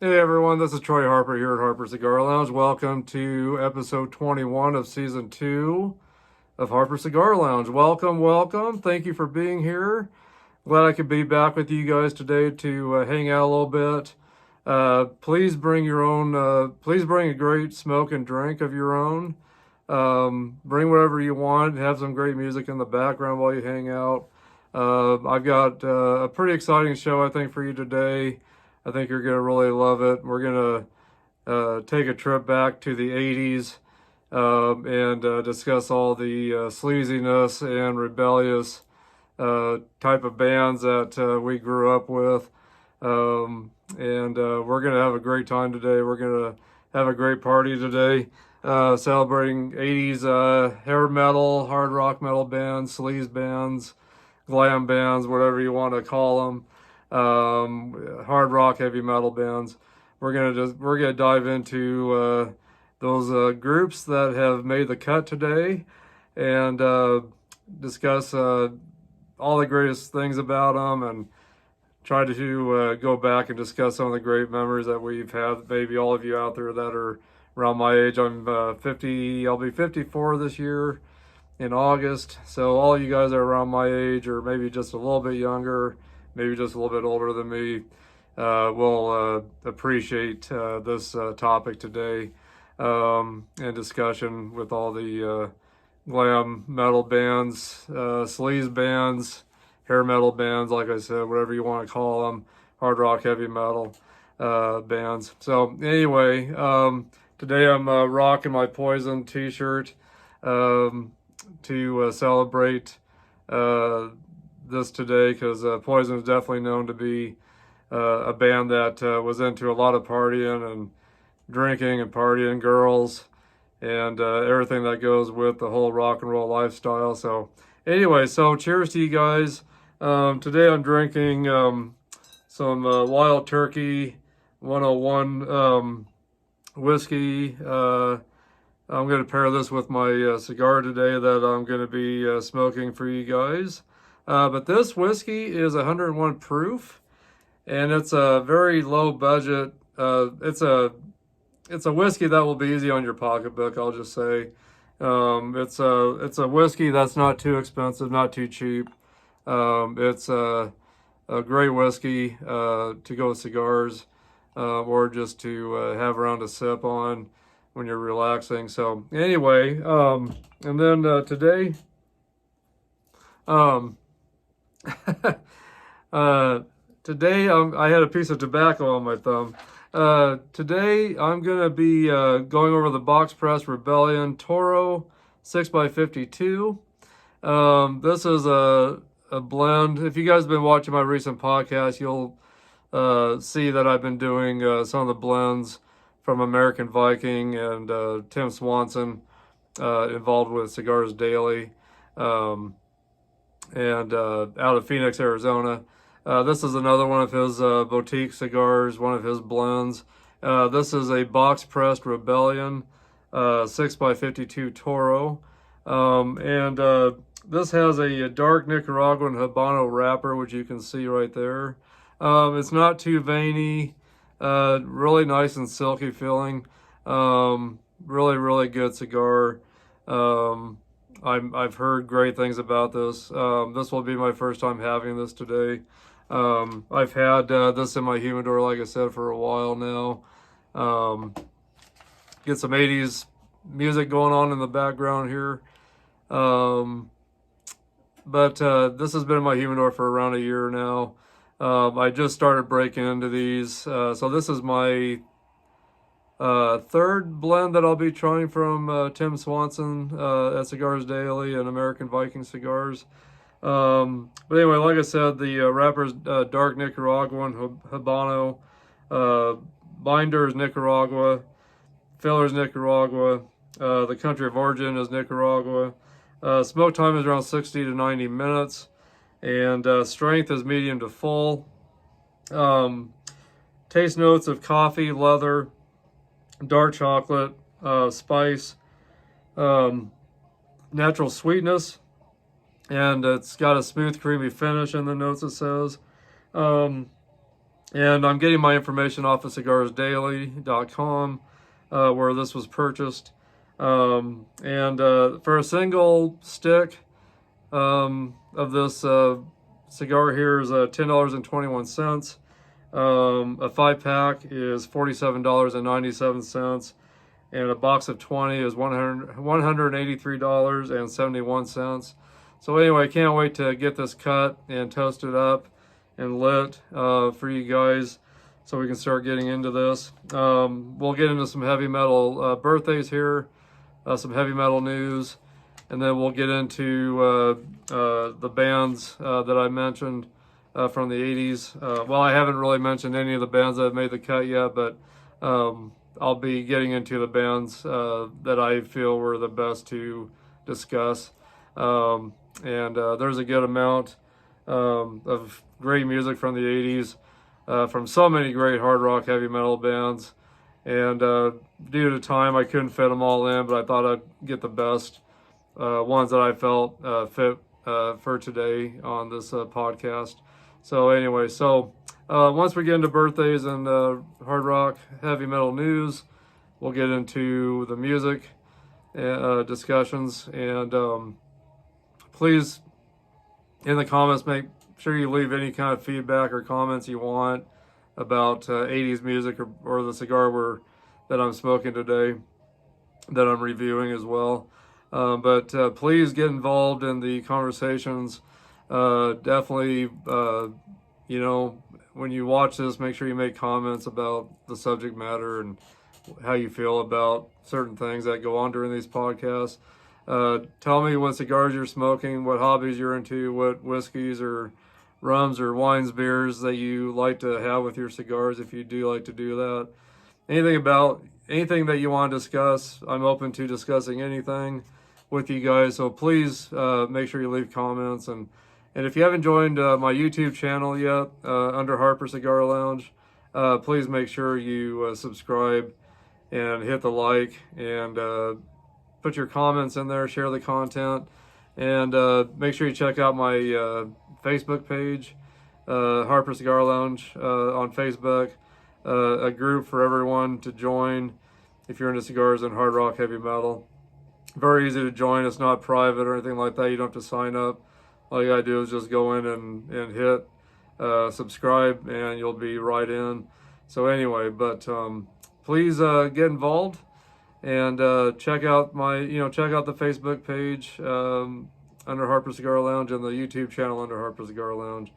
Hey everyone, this is Troy Harper here at Harper Cigar Lounge. Welcome to episode 21 of season 2 of Harper Cigar Lounge. Welcome, welcome. Thank you for being here. Glad I could be back with you guys today to hang out a little bit. Please bring your own, please bring a great smoke and drink of your own. Bring whatever you want. Have some great music in the background while you hang out. I've got a pretty exciting show, I think, for you today. I think you're going to really love it. We're going to take a trip back to the 80s and discuss all the sleaziness and rebellious type of bands that we grew up with. And we're going to have a great time today. We're going to have a great party today, celebrating 80s hair metal, hard rock metal bands, sleaze bands, glam bands, whatever you want to call them, hard rock, heavy metal bands. We're gonna dive into those groups that have made the cut today, and discuss all the greatest things about them, and try to go back and discuss some of the great memories that we've had. Maybe all of you out there that are around my age. I'm 50. I'll be 54 this year in August. So all you guys that are around my age, or maybe just a little bit younger, maybe just a little bit older than me, will appreciate this topic today, and discussion with all the glam metal bands, sleaze bands, hair metal bands, like I said, whatever you want to call them, hard rock, heavy metal bands. So anyway, today I'm rocking my Poison t-shirt to celebrate this today, because Poison is definitely known to be a band that was into a lot of partying and drinking and partying, girls, and everything that goes with the whole rock and roll lifestyle. So anyway, so cheers to you guys. Today I'm drinking some Wild Turkey 101 whiskey. I'm going to pair this with my cigar today that I'm going to be smoking for you guys. But this whiskey is 101 proof, and it's a very low budget. It's a whiskey that will be easy on your pocketbook, I'll just say. It's a whiskey that's not too expensive, not too cheap. It's a great whiskey to go with cigars, or just to have around to sip on when you're relaxing. So anyway, and then today, um, today I had a piece of tobacco on my thumb. Today I'm gonna be going over the Box Press Rebellion Toro 6x52. This is a blend. If you guys have been watching my recent podcast, you'll see that I've been doing some of the blends from American Viking and Tim Swanson, involved with Cigars Daily, and out of Phoenix, Arizona. This is another one of his boutique cigars, one of his blends. This is a box pressed Rebellion 6x52 Toro. And this has a dark Nicaraguan Habano wrapper, which you can see right there. It's not too veiny, really nice and silky feeling. Really, really good cigar. I've heard great things about this. This will be my first time having this today. I've had this in my humidor, like I said, for a while now. Get some 80s music going on in the background here. But this has been in my humidor for around a year now. I just started breaking into these. So this is my third blend that I'll be trying from Tim Swanson at Cigars Daily and American Viking Cigars. But anyway, like I said, the wrapper's dark Nicaraguan Habano. Binder is Nicaragua. Filler is Nicaragua. The country of origin is Nicaragua. Smoke time is around 60 to 90 minutes. And strength is medium to full. Taste notes of coffee, leather, dark chocolate, spice, natural sweetness, and it's got a smooth, creamy finish in the notes, it says. And I'm getting my information off of cigarsdaily.com, where this was purchased. For a single stick of this cigar here is $10.21. A 5-pack is $47.97, and a box of 20 is $183.71. So anyway, I can't wait to get this cut and toasted up and lit for you guys, so we can start getting into this. We'll get into some heavy metal birthdays here, some heavy metal news, and then we'll get into the bands that I mentioned from the 80s. Well, I haven't really mentioned any of the bands that have made the cut yet, but I'll be getting into the bands that I feel were the best to discuss. There's a good amount of great music from the 80s, from so many great hard rock heavy metal bands. And due to time, I couldn't fit them all in, but I thought I'd get the best ones that I felt fit for today on this podcast. So anyway, once we get into birthdays and hard rock heavy metal news, we'll get into the music discussions. And please, in the comments, make sure you leave any kind of feedback or comments you want about 80s music or the cigar that I'm smoking today, that I'm reviewing as well. But please get involved in the conversations. Definitely, when you watch this, make sure you make comments about the subject matter and how you feel about certain things that go on during these podcasts. Tell me what cigars you're smoking, what hobbies you're into, what whiskeys or rums or wines, beers that you like to have with your cigars, if you do like to do that. Anything that you want to discuss, I'm open to discussing anything with you guys. So please make sure you leave comments. And if you haven't joined my YouTube channel yet, under Harper Cigar Lounge, please make sure you subscribe and hit the like, and put your comments in there, share the content, and make sure you check out my Facebook page, Harper Cigar Lounge on Facebook, a group for everyone to join if you're into cigars and hard rock heavy metal. Very easy to join. It's not private or anything like that. You don't have to sign up. All you gotta do is just go in and hit subscribe, and you'll be right in. So anyway, but please get involved and check out the Facebook page under Harper Cigar Lounge, and the YouTube channel under Harper Cigar Lounge.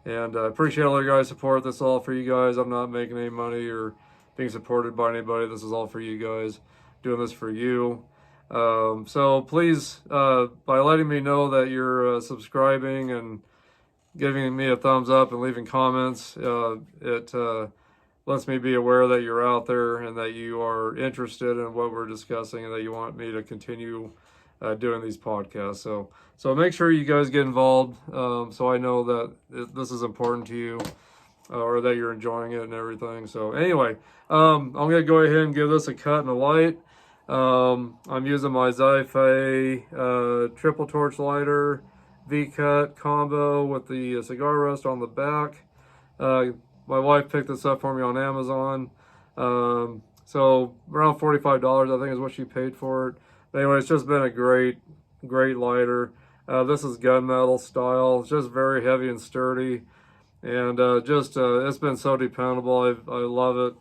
And I appreciate all your guys' support. This is all for you guys. I'm not making any money or being supported by anybody. This is all for you guys. Doing this for you. So please, by letting me know that you're subscribing and giving me a thumbs up and leaving comments, it lets me be aware that you're out there and that you are interested in what we're discussing, and that you want me to continue doing these podcasts. So make sure you guys get involved, so I know that this is important to you, or that you're enjoying it and everything. So anyway, I'm going to go ahead and give this a cut and a light. I'm using my Zi-Fe triple torch lighter V-cut combo with the cigar rest on the back. My wife picked this up for me on Amazon. So around $45, I think, is what she paid for it. But anyway, it's just been a great lighter. This is gunmetal style. It's just very heavy and sturdy. And it's been so dependable. I love it.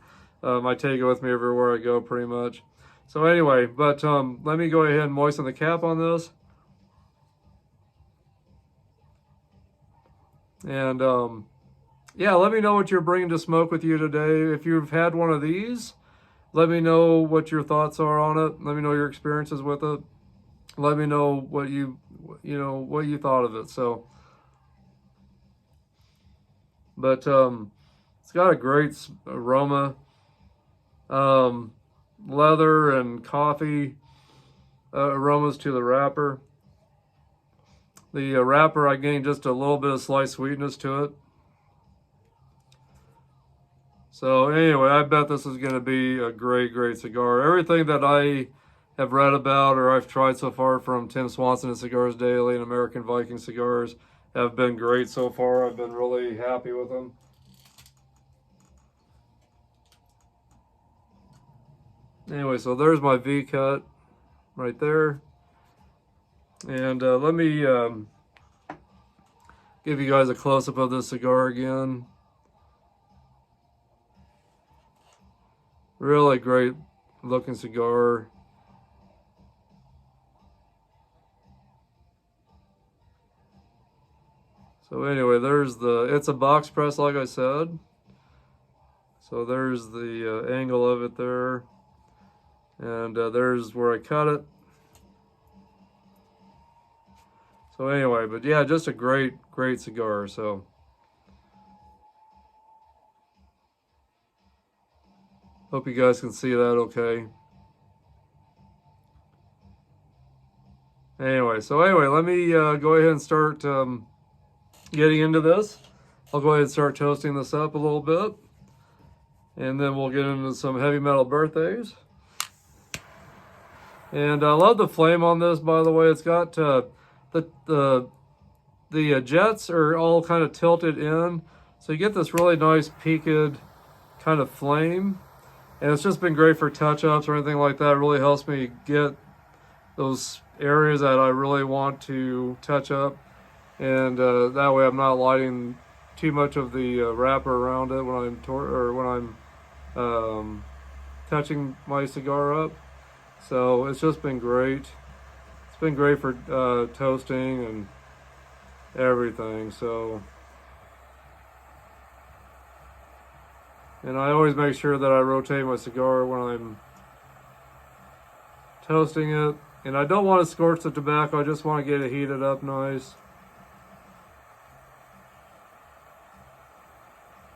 I take it with me everywhere I go, pretty much. So anyway, but let me go ahead and moisten the cap on this. And yeah, let me know what you're bringing to smoke with you today. If you've had one of these, let me know what your thoughts are on it. Let me know your experiences with it. Let me know what you thought of it. So, but it's got a great aroma. Leather and coffee aromas to the wrapper. The wrapper, I gained just a little bit of slight sweetness to it. So anyway, I bet this is going to be a great cigar. Everything that I have read about or I've tried so far from Tim Swanson at Cigars Daily and American Viking Cigars have been great so far. I've been really happy with them. Anyway, so there's my V cut right there. And let me give you guys a close-up of this cigar again. Really great looking cigar. So anyway, there's it's a box press, like I said. So there's the angle of it there. And there's where I cut it. So anyway, but yeah, just a great cigar. So hope you guys can see that okay. Anyway, let me go ahead and start getting into this. I'll go ahead and start toasting this up a little bit. And then we'll get into some heavy metal birthdays. And I love the flame on this, by the way. It's got the jets are all kind of tilted in. So you get this really nice peaked kind of flame. And it's just been great for touch-ups or anything like that. It really helps me get those areas that I really want to touch up. And that way I'm not lighting too much of the wrapper around it when I'm touching my cigar up. So it's just been great. It's been great for toasting and everything. So, and I always make sure that I rotate my cigar when I'm toasting it. And I don't want to scorch the tobacco. I just want to get it heated up nice.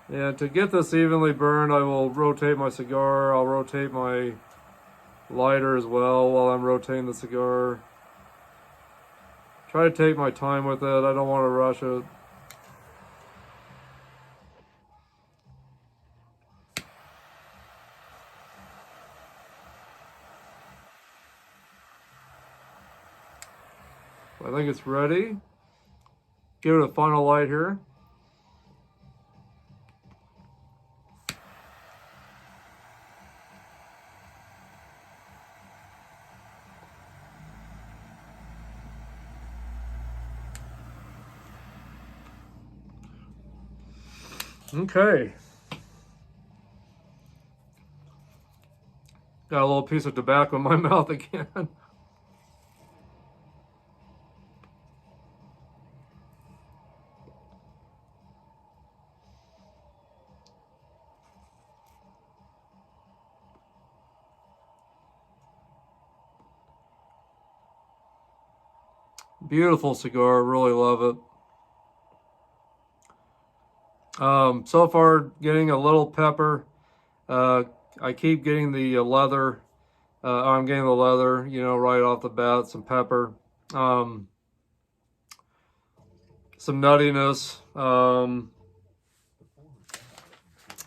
And to get this evenly burned, I will rotate my cigar. I'll rotate my lighter as well while I'm rotating the cigar. Try to take my time with it. I don't want to rush it. I think it's ready. Give it a final light here. Okay. Got a little piece of tobacco in my mouth again. Beautiful cigar, really love it. So far, getting a little pepper. I keep getting the leather. I'm getting the leather, you know, right off the bat. Some pepper. Some nuttiness.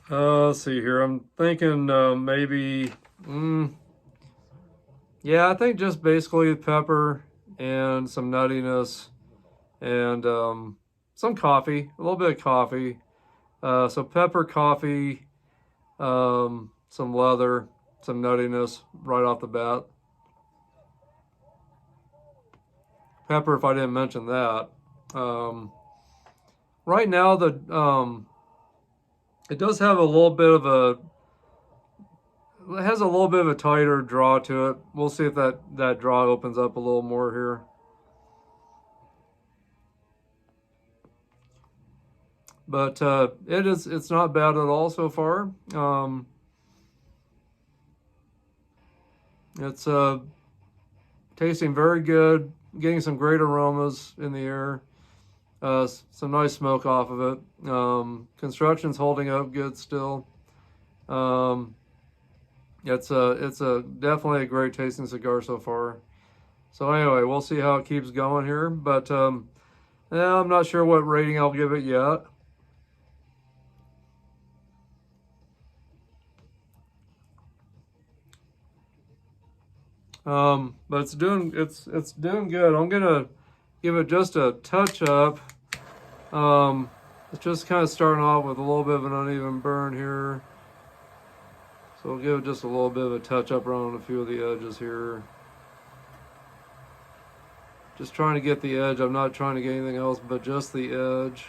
Let's see here. I'm thinking maybe. Yeah, I think just basically pepper and some nuttiness and some coffee, a little bit of coffee. So pepper, coffee, some leather, some nuttiness right off the bat. Pepper, if I didn't mention that. Right now, it does have a little bit of it has a little bit of a tighter draw to it. We'll see if that draw opens up a little more here. But it's not bad at all so far. It's tasting very good, getting some great aromas in the air. Some nice smoke off of it. Construction's holding up good still. It's definitely a great tasting cigar so far. So anyway, we'll see how it keeps going here. But yeah, I'm not sure what rating I'll give it yet. But it's doing good. I'm gonna give it just a touch up. It's just kind of starting off with a little bit of an uneven burn here. So we'll give it just a little bit of a touch up around a few of the edges here. Just trying to get the edge. I'm not trying to get anything else but just the edge.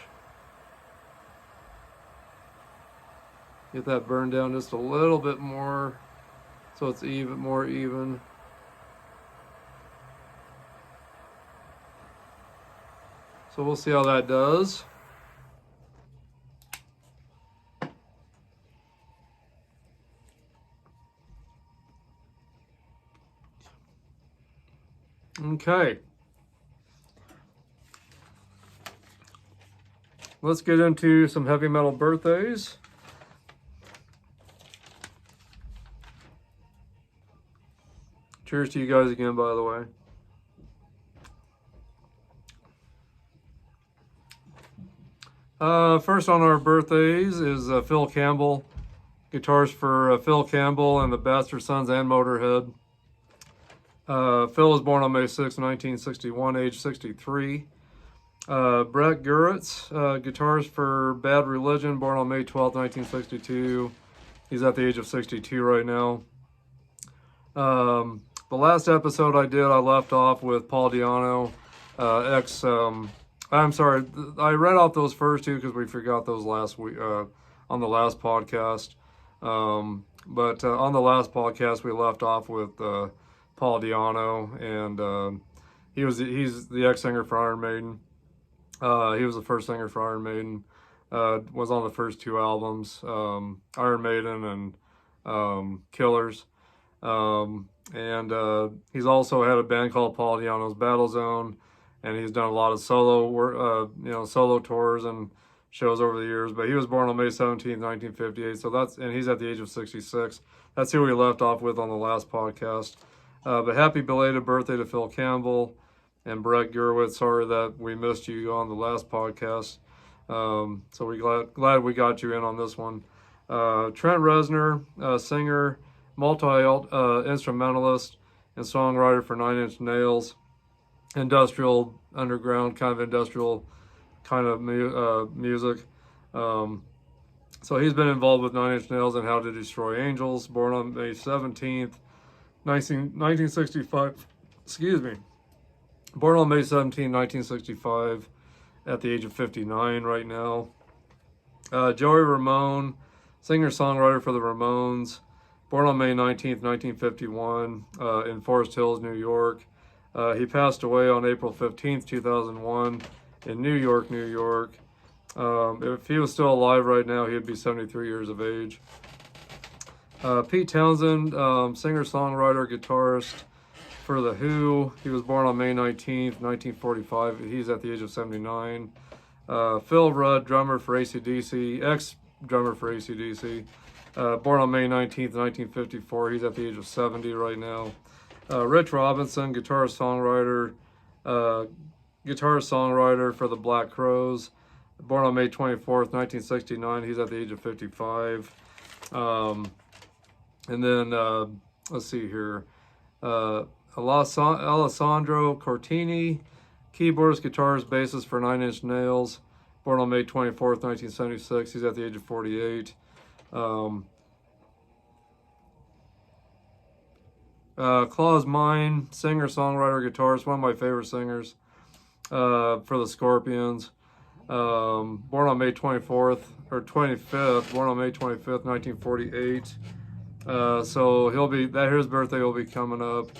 Get that burned down just a little bit more so it's even more even. So we'll see how that does. Okay. Let's get into some heavy metal birthdays. Cheers to you guys again, by the way. First on our birthdays is Phil Campbell. Guitars for Phil Campbell and the Bastard Sons and Motorhead. Phil was born on May 6, 1961, age 63. Brett Guritz, guitars for Bad Religion, born on May 12, 1962. He's at the age of 62 right now. The last episode I did, I left off with Paul Di'Anno, I'm sorry, I read off those first two because we forgot those last week on the last podcast. But on the last podcast, we left off with Paul Di'Anno, and he's the ex-singer for Iron Maiden. He was the first singer for Iron Maiden. Was on the first two albums, Iron Maiden and Killers. He's also had a band called Paul Di'Anno's Battle Zone, and he's done a lot of solo work, solo tours and shows over the years. But he was born on May 17th, 1958. So and he's at the age of 66. That's who we left off with on the last podcast. But happy belated birthday to Phil Campbell and Brett Gurwitz. Sorry that we missed you on the last podcast. So we're glad we got you in on this one. Trent Reznor, singer, multi-instrumentalist, and songwriter for 9 Inch Nails. Industrial, underground, kind of industrial kind of music. So he's been involved with 9 Inch Nails and How to Destroy Angels. Born on May 17th, 1965. Excuse me. Born on May 17, 1965, at the age of 59 right now. Joey Ramone, singer-songwriter for the Ramones. Born on May 19th, 1951, in Forest Hills, New York. He passed away on April 15th, 2001, in New York, New York. If he was still alive right now, he'd be 73 years of age. Pete Townsend, singer-songwriter, guitarist for The Who. He was born on May 19th, 1945. He's at the age of 79. Phil Rudd, drummer for AC/DC, ex-drummer for AC/DC. Born on May 19th, 1954. He's at the age of 70 right now. Rich Robinson, guitarist-songwriter for the Black Crowes. Born on May 24th, 1969. He's at the age of 55. And then, let's see here. Alessandro Cortini, keyboardist, guitarist, bassist for 9 Inch Nails. Born on May 24th, 1976. He's at the age of 48. Claus Meine, singer, songwriter, guitarist, one of my favorite singers for the Scorpions. Born on May 24th, or 25th, born on May 25th, 1948. So his birthday will be coming up.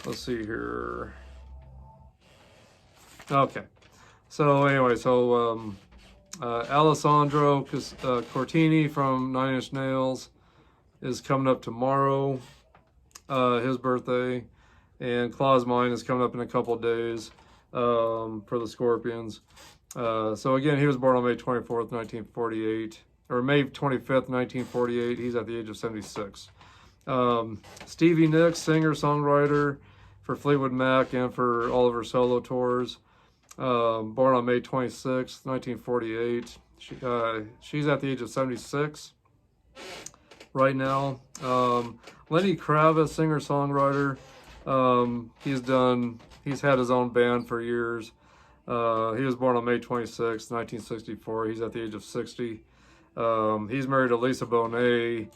Let's see here. Okay. So anyway, Alessandro Cortini from 9 Inch Nails is coming up tomorrow, his birthday, and Claus Meine is coming up in a couple of days for the Scorpions. So again, he was born on May 24th, 1948, or May 25th, 1948. He's at the age of 76. Stevie Nicks, singer, songwriter for Fleetwood Mac and for all of her solo tours. Born on May 26th, 1948. She's at the age of 76 right now. Lenny Kravitz, singer, songwriter. He's had his own band for years. He was born on May 26th, 1964. He's at the age of 60. He's married to Lisa Bonet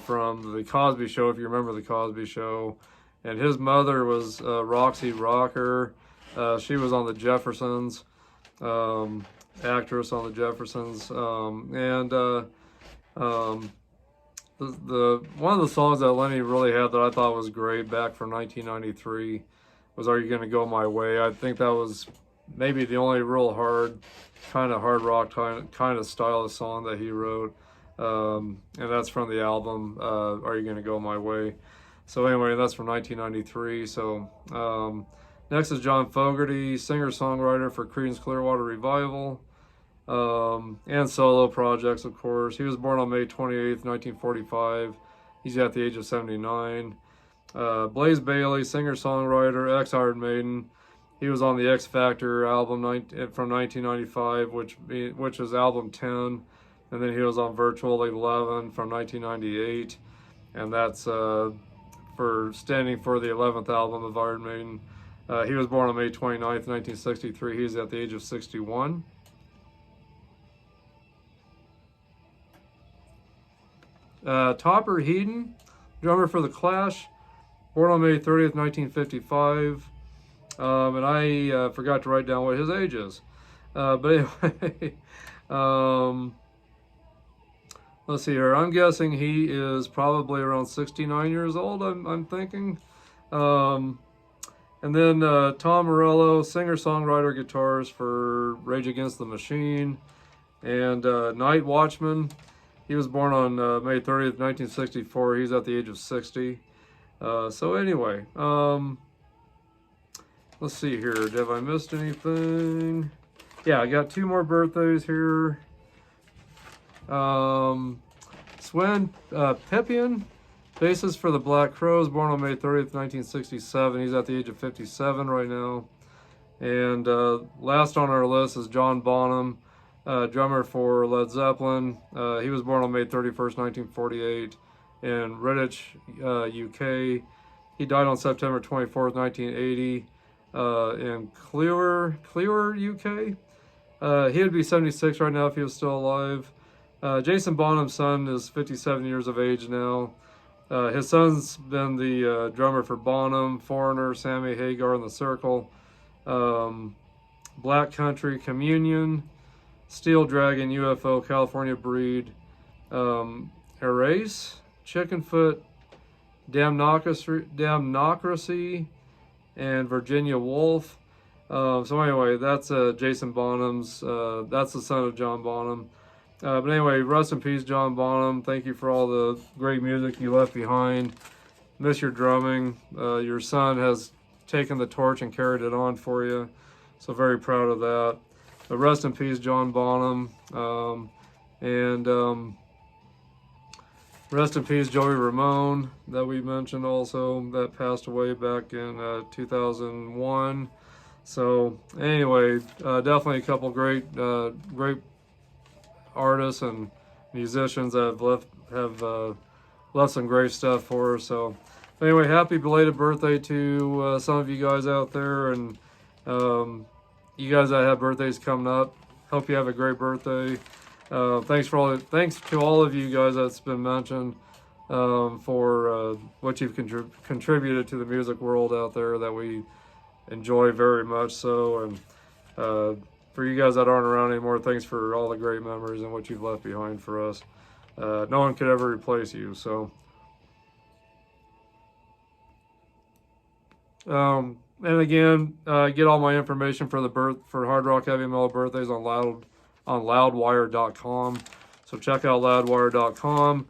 from the Cosby Show, if you remember the Cosby Show. And his mother was Roxy Rocker. She was on the Jeffersons, actress on the Jeffersons. The one of the songs that Lenny really had that I thought was great back from 1993 was "Are You Gonna Go My Way." I think that was maybe the only real hard rock kind of style of song that he wrote, and that's from the album "Are You Gonna Go My Way." So anyway, that's from 1993. So next is John Fogerty, singer-songwriter for Creedence Clearwater Revival. And solo projects, of course. He was born on May 28th, 1945. He's at the age of 79. Blaze Bayley, singer-songwriter, ex-Iron Maiden. He was on the X Factor album from 1995, which was album 10. And then he was on Virtual 11 from 1998. And that's for standing for the 11th album of Iron Maiden. He was born on May 29th, 1963. He's at the age of 61. Topper Headon, drummer for The Clash, born on May 30th, 1955. And I forgot to write down what his age is. But anyway, let's see here. I'm guessing he is probably around 69 years old, I'm thinking. And then Tom Morello, singer-songwriter, guitarist for Rage Against the Machine. And Night Watchman. He was born on May 30th, 1964. He's at the age of 60. So anyway, let's see here. Have I missed anything? Yeah, I got two more birthdays here. Sven Peppian, bassist for the Black Crowes, born on May 30th, 1967. He's at the age of 57 right now. And last on our list is John Bonham, drummer for Led Zeppelin. He was born on May 31st, 1948 in Redditch, UK. He died on September 24th, 1980 in Clewer, UK. He would be 76 right now if he was still alive. Jason Bonham's son is 57 years of age now. His son's been the drummer for Bonham, Foreigner, Sammy Hagar, and The Circle, Black Country, Communion, Steel Dragon, UFO, California Breed, Erase, Chickenfoot, Damnocracy, and Virginia Wolf. So anyway, that's Jason Bonham's, that's the son of John Bonham. But anyway, rest in peace, John Bonham. Thank you for all the great music you left behind. Miss your drumming. Your son has taken the torch and carried it on for you. So very proud of that. But rest in peace, John Bonham. Rest in peace, Joey Ramone, that we mentioned also, that passed away back in 2001. So anyway, definitely a couple great artists and musicians that have left some great stuff for us. So anyway, happy belated birthday to some of you guys out there, and you guys that have birthdays coming up. Hope you have a great birthday. Thanks to all of you guys that's been mentioned for what you've contributed to the music world out there that we enjoy very much so. And for you guys that aren't around anymore, thanks for all the great memories and what you've left behind for us. No one could ever replace you. So, and again, get all my information for Hard Rock Heavy Metal birthdays on loudwire.com. So check out loudwire.com.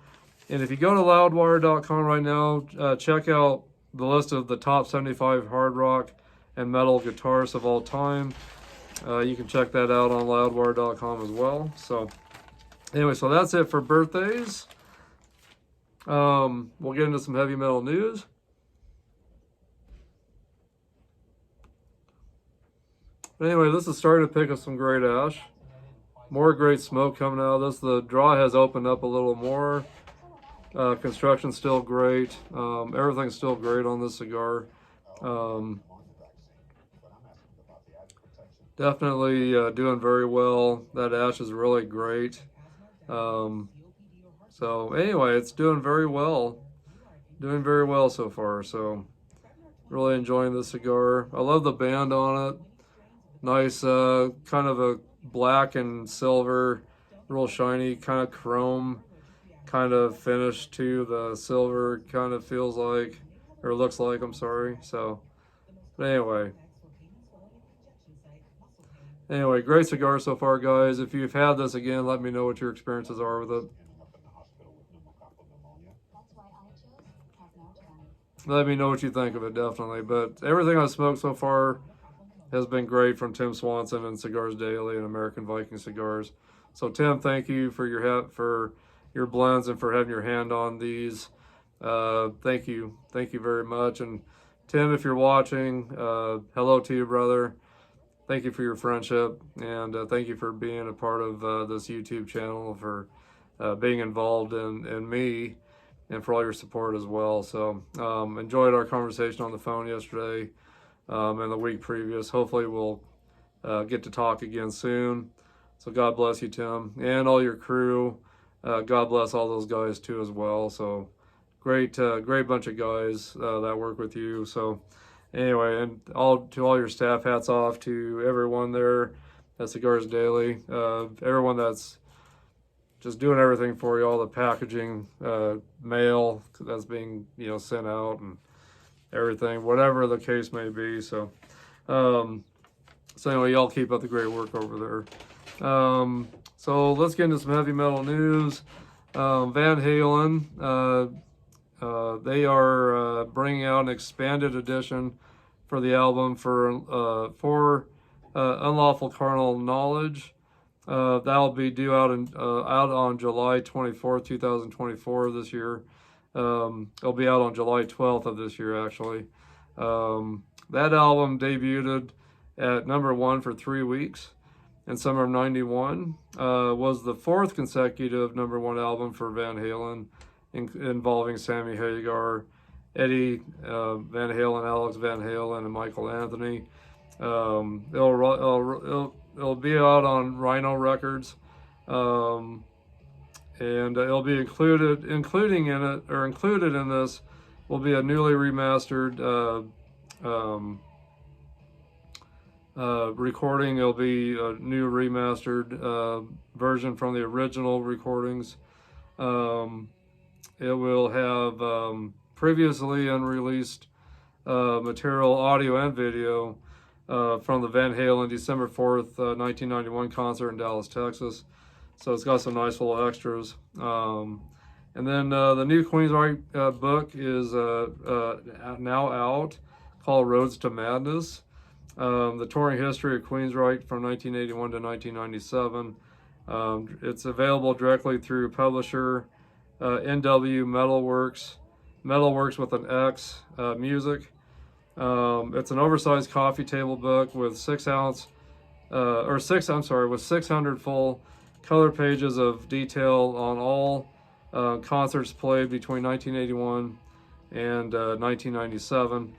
And if you go to loudwire.com right now, check out the list of the top 75 hard rock and metal guitarists of all time. You can check that out on loudwire.com as well. So anyway, so that's it for birthdays. We'll get into some heavy metal news. But anyway, this is starting to pick up some great ash. More great smoke coming out of this. The draw has opened up a little more. Construction's still great. Everything's still great on this cigar. Definitely doing very well. That ash is really great. So anyway, it's doing very well. Doing very well so far. So really enjoying the cigar. I love the band on it. Nice, kind of a black and silver, real shiny, kind of chrome kind of finish to the silver, kind of feels like, or looks like, I'm sorry. So, but anyway, great cigar so far, guys. If you've had this again, let me know what your experiences are with it. Let me know what you think of it, definitely. But everything I've smoked so far has been great from Tim Swanson and Cigars Daily and American Viking Cigars. So Tim, thank you for your blends and for having your hand on these. Thank you very much. And Tim, if you're watching, hello to you, brother. Thank you for your friendship, and thank you for being a part of this YouTube channel, for being involved in me, and for all your support as well. So enjoyed our conversation on the phone yesterday and the week previous. Hopefully we'll get to talk again soon. So God bless you, Tim, and all your crew. God bless all those guys too as well. So great bunch of guys that work with you. So anyway, and to all your staff, hats off to everyone there at Cigars Daily. Everyone that's just doing everything for you, all the packaging, mail that's being sent out, and everything, whatever the case may be. So so anyway, y'all keep up the great work over there. So let's get into some heavy metal news. Van Halen, they are bringing out an expanded edition for the album for Unlawful Carnal Knowledge. That'll be due out on July 24th, 2024 this year. It'll be out on July 12th of this year, actually. That album debuted at #1 for 3 weeks in summer of '91. Was the 4th consecutive #1 album for Van Halen, involving Sammy Hagar, Eddie Van Halen, Alex Van Halen, and Michael Anthony. It'll be out on Rhino Records, and it'll be included in this will be a newly remastered recording. It'll be a new remastered version from the original recordings. It will have previously unreleased material, audio and video, from the Van Halen December 4th, 1991 concert in Dallas, Texas. So it's got some nice little extras. And then the new Queensryche book is now out, called Roads to Madness. The touring history of Queensryche from 1981 to 1997. It's available directly through publisher NW Metalworks with an X Music. It's an oversized coffee table book with 600 full color pages of detail on all concerts played between 1981 and 1997.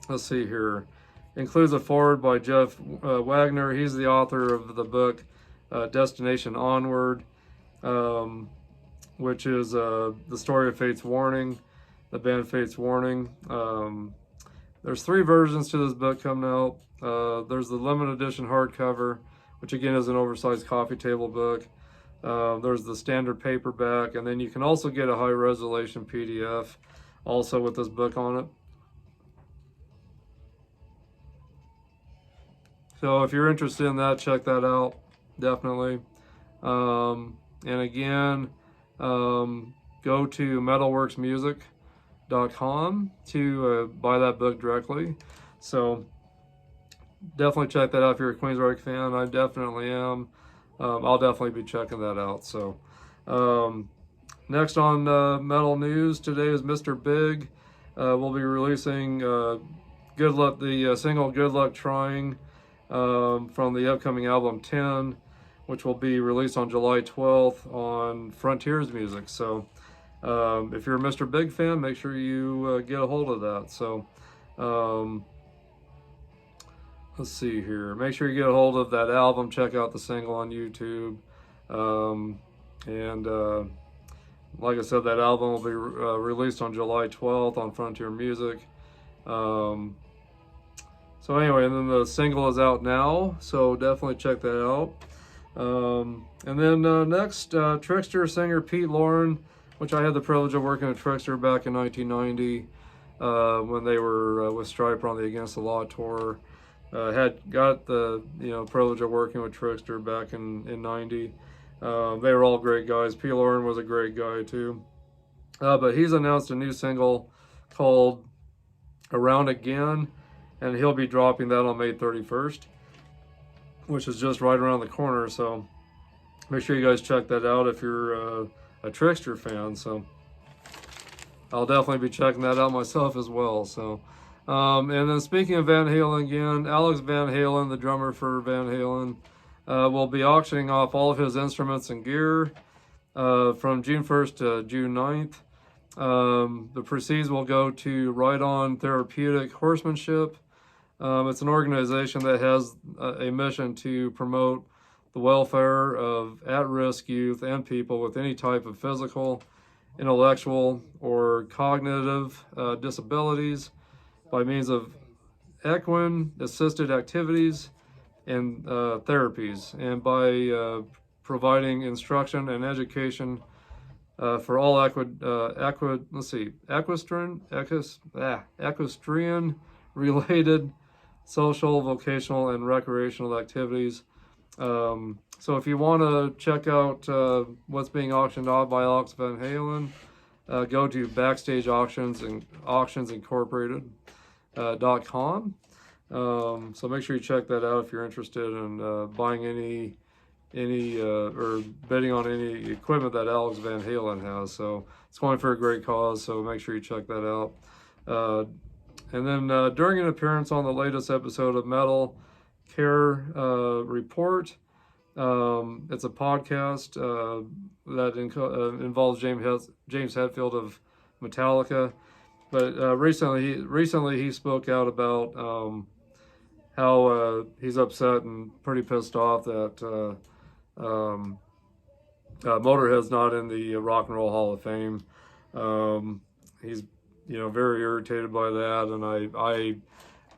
Let's see here. Includes a foreword by Jeff Wagner. He's the author of the book Destination Onward, which is the story of Fate's Warning, the band Fate's Warning. There's 3 versions to this book coming out. There's the limited edition hardcover, which again is an oversized coffee table book. There's the standard paperback, and then you can also get a high resolution PDF also with this book on it. So if you're interested in that, check that out, definitely. And again, go to metalworksmusic.com to buy that book directly. So definitely check that out if you're a Queensryche fan. I definitely am. I'll definitely be checking that out. So next on metal news today is Mr. Big. We'll be releasing Good Luck, the single Good Luck Trying, from the upcoming album 10, which will be released on July 12th on Frontiers Music. So if you're a Mr. Big fan, make sure you get a hold of that. So let's see here. Make sure you get a hold of that album. Check out the single on YouTube. Like I said, that album will be released on July 12th on Frontier Music. So anyway, and then the single is out now, so definitely check that out. And then next, Trickster singer Pete Lauren, which I had the privilege of working with Trickster back in 1990 when they were with Striper on the Against the Law tour. Got the privilege of working with Trickster back in 90. They were all great guys. Pete Lauren was a great guy too. But he's announced a new single called Around Again, and he'll be dropping that on May 31st, which is just right around the corner. So make sure you guys check that out if you're a Trickster fan. So I'll definitely be checking that out myself as well. So and then speaking of Van Halen again, Alex Van Halen, the drummer for Van Halen, will be auctioning off all of his instruments and gear from June 1st to June 9th. The proceeds will go to Right On Therapeutic Horsemanship. It's an organization that has a mission to promote the welfare of at-risk youth and people with any type of physical, intellectual, or cognitive disabilities by means of equine-assisted activities and therapies, and by providing instruction and education for all equestrian related social, vocational, and recreational activities. So if you want to check out what's being auctioned off by Alex Van Halen, go to Backstage Auctions and auctionsincorporated.com. So make sure you check that out if you're interested in buying any or bidding on any equipment that Alex Van Halen has. So it's going for a great cause, so make sure you check that out. And then during an appearance on the latest episode of Metal Care Report, it's a podcast that involves James Hetfield of Metallica. But recently he spoke out about how he's upset and pretty pissed off that Motorhead's not in the Rock and Roll Hall of Fame. He's very irritated by that, and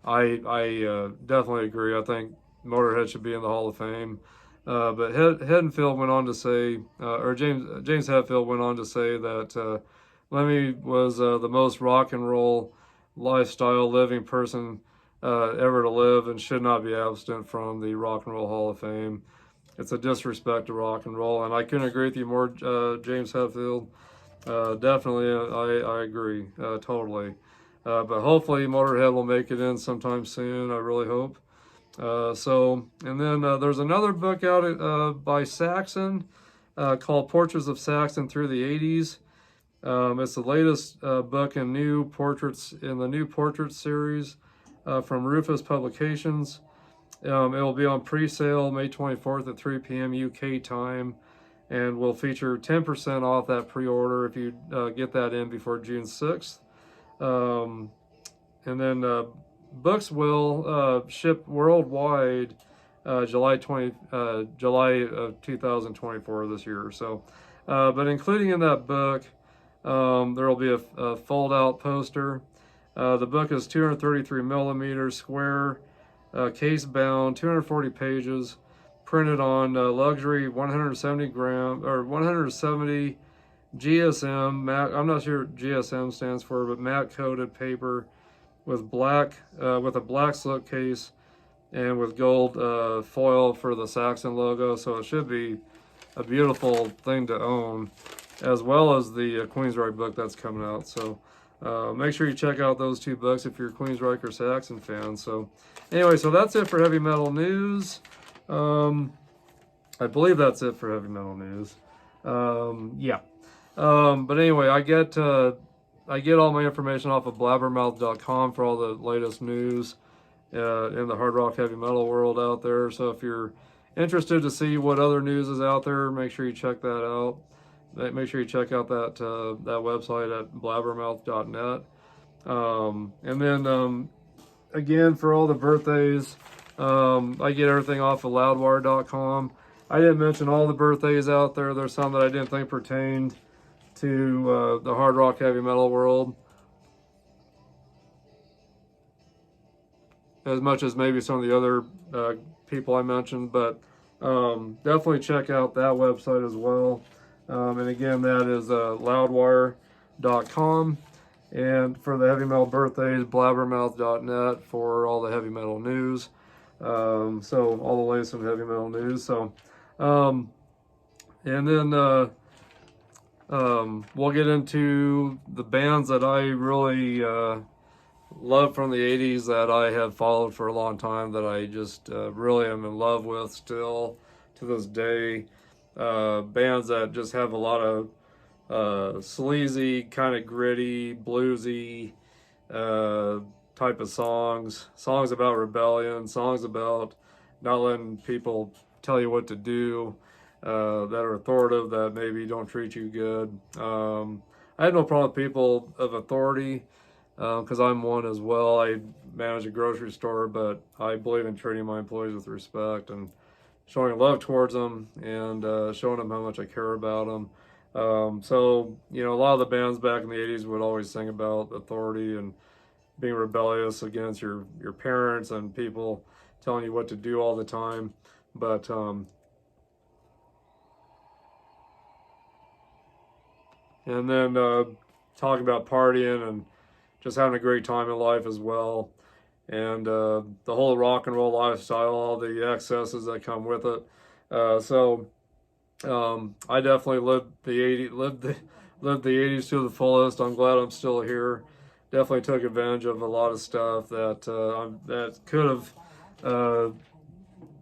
I definitely agree. I think Motorhead should be in the Hall of Fame. But Hetfield went on to say, or James Hetfield went on to say that Lemmy was the most rock and roll lifestyle living person ever to live, and should not be absent from the Rock and Roll Hall of Fame. It's a disrespect to rock and roll, and I couldn't agree with you more, James Hetfield. Definitely, I agree, totally. But hopefully Motorhead will make it in sometime soon, I really hope. And then there's another book out by Saxon called Portraits of Saxon Through the 80's. It's the latest book in the New Portraits series from Rufus Publications. It will be on pre-sale May 24th at 3 p.m. UK time, and will feature 10% off that pre-order if you get that in before June 6th. And then books will ship worldwide July of 2024 this year. So, but including in that book, there will be a fold-out poster. The book is 233 millimeters square, case bound, 240 pages, printed on luxury 170 GSM matte. I'm not sure what GSM stands for, but matte coated paper with a black slipcase and with gold foil for the Saxon logo. So it should be a beautiful thing to own, as well as the Queensryche book that's coming out. So make sure you check out those two books if you're a Queensryche or Saxon fan. So anyway, so that's it for heavy metal news. I believe that's it for heavy metal news. Yeah. But anyway, I get all my information off of blabbermouth.com for all the latest news in the hard rock heavy metal world out there. So if you're interested to see what other news is out there, make sure you check that out. Make sure you check out that website at blabbermouth.net. And then again, for all the birthdays, I get everything off of loudwire.com. I didn't mention all the birthdays out there. There's some that I didn't think pertained to the hard rock heavy metal world as much as maybe some of the other people I mentioned, but definitely check out that website as well. And again, that is loudwire.com. And for the heavy metal birthdays, blabbermouth.net for all the heavy metal news. So all the latest in heavy metal news. So, and then we'll get into the bands that I really love from the 80s that I have followed for a long time, that I just really am in love with still to this day. Bands that just have a lot of sleazy, kind of gritty, bluesy type of songs about rebellion, songs about not letting people tell you what to do, that are authoritative, that maybe don't treat you good. I have no problem with people of authority, because I'm one as well. I manage a grocery store, but I believe in treating my employees with respect and showing love towards them, and showing them how much I care about them. So, you know, a lot of the bands back in the 80s would always sing about authority and being rebellious against your parents and people telling you what to do all the time. But and then talking about partying and just having a great time in life as well. And the whole rock and roll lifestyle, all the excesses that come with it. So I definitely lived the 80s to the fullest. I'm glad I'm still here. Definitely took advantage of a lot of stuff that that could have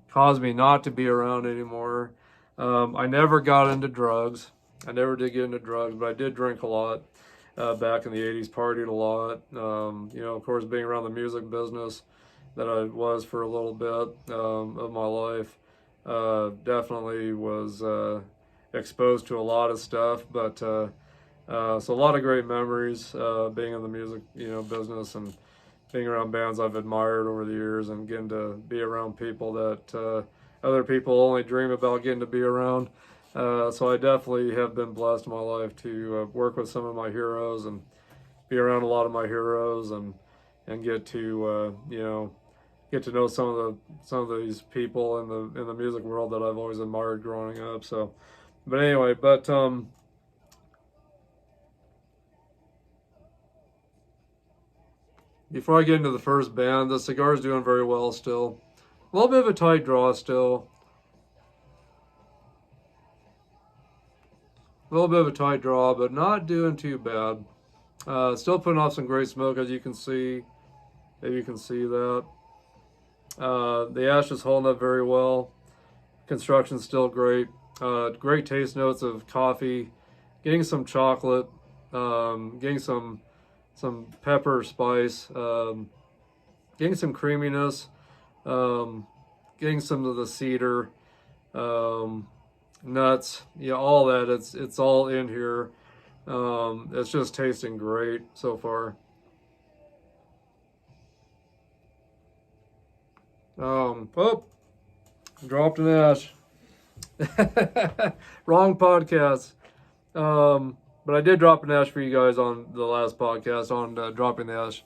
caused me not to be around anymore. I never got into drugs. I never did get into drugs, but I did drink a lot back in the 80s, partied a lot. You know, of course, being around the music business that I was for a little bit of my life, definitely was exposed to a lot of stuff. But so a lot of great memories being in the music, you know, business, and being around bands I've admired over the years, and getting to be around people that other people only dream about getting to be around. So I definitely have been blessed in my life to work with some of my heroes and be around a lot of my heroes, and get to you know, get to know some of these people in the music world that I've always admired growing up. So, but anyway, before I get into the first band, the Cigar is doing very well still. A little bit of a tight draw still. A little bit of a tight draw, but not doing too bad. Still putting off some great smoke, as you can see. Maybe you can see that. The ash is holding up very well. Construction's still great. Great taste notes of coffee. Getting some chocolate. Getting some pepper spice. Getting some creaminess. Getting some of the cedar. Nuts, yeah, all that. It's all in here. It's just tasting great so far. Oh, dropped an ash. Wrong podcast. But I did drop an ash for you guys on the last podcast, on dropping the ash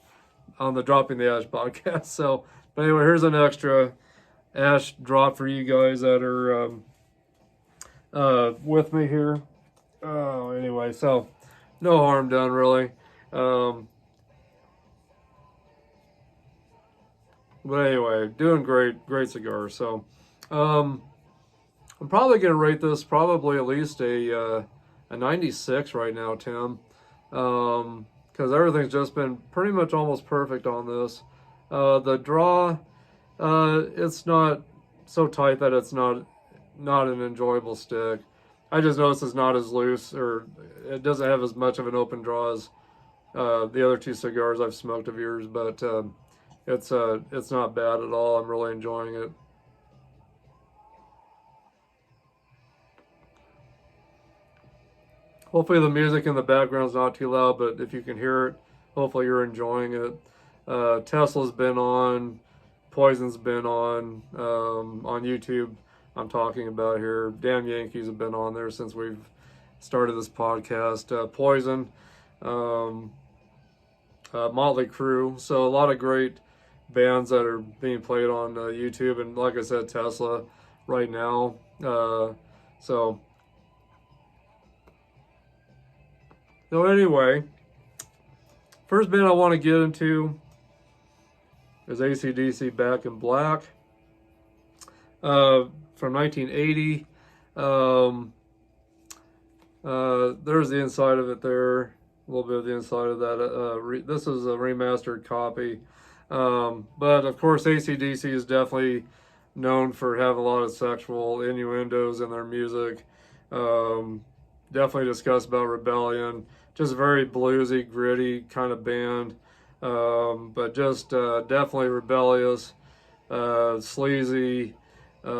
podcast. So, but anyway, here's an extra ash drop for you guys that are with me here. Anyway, so no harm done, really. But anyway, doing great cigar. So I'm probably gonna rate this probably at least a 96 right now, Tim, because everything's just been pretty much almost perfect on this. The draw, it's not so tight that it's not an enjoyable stick. I just noticed it's not as loose, or it doesn't have as much of an open draw as the other two cigars I've smoked of yours, but it's not bad at all. I'm really enjoying it. Hopefully the music in the background's not too loud, but if you can hear it, hopefully you're enjoying it. Tesla's been on Poison's been on YouTube. I'm talking about here. Damn Yankees have been on there since we've started this podcast. Poison, Motley Crue. So a lot of great bands that are being played on YouTube, and like I said, Tesla right now. So anyway, first band I want to get into is AC/DC Back in Black from 1980. There's the inside of it there, a little bit of the inside of that. This is a remastered copy. But of course, AC/DC is definitely known for having a lot of sexual innuendos in their music. Definitely discuss about rebellion. Just a very bluesy, gritty kind of band. But just definitely rebellious, sleazy, you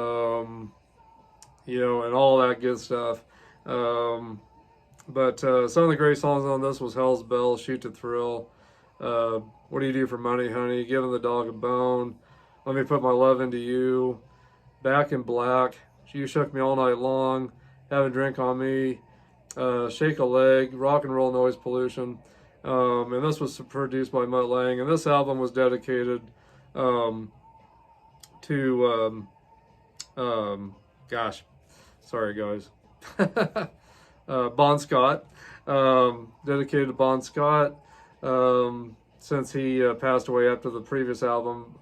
know, and all that good stuff. But some of the great songs on this was Hell's Bells, Shoot to Thrill, What Do You Do for Money, Honey, Giving the Dog a Bone, Let Me Put My Love Into You, Back in Black, You Shook Me All Night Long, Have a Drink on Me, Shake a Leg, Rock and Roll Noise Pollution. And this was produced by Mutt Lange, and this album was dedicated to gosh, sorry guys, Bon Scott, dedicated to Bon Scott, since he passed away after the previous album,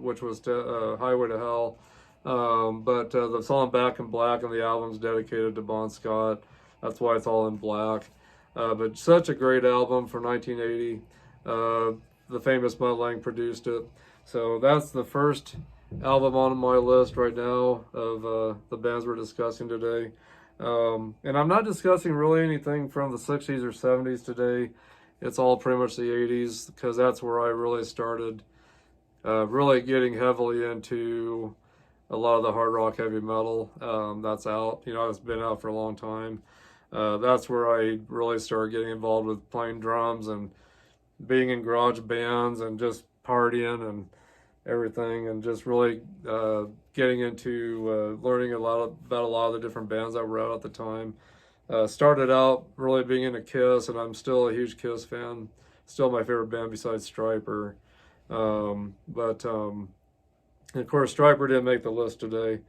which was Highway to Hell. But the song Back in Black on the album is dedicated to Bon Scott. That's why it's all in black. But such a great album for 1980. The famous Mutt Lange produced it. So that's the first album on my list right now of the bands we're discussing today. And I'm not discussing really anything from the 60s or 70s today. It's all pretty much the 80s, because that's where I really started really getting heavily into a lot of the hard rock, heavy metal that's out. You know, it's been out for a long time. That's where I really started getting involved with playing drums and being in garage bands and just partying and everything, and just really getting into learning about a lot of the different bands that were out at the time. Started out really being into Kiss, and I'm still a huge Kiss fan. Still my favorite band besides Stryper. But of course, Stryper didn't make the list today.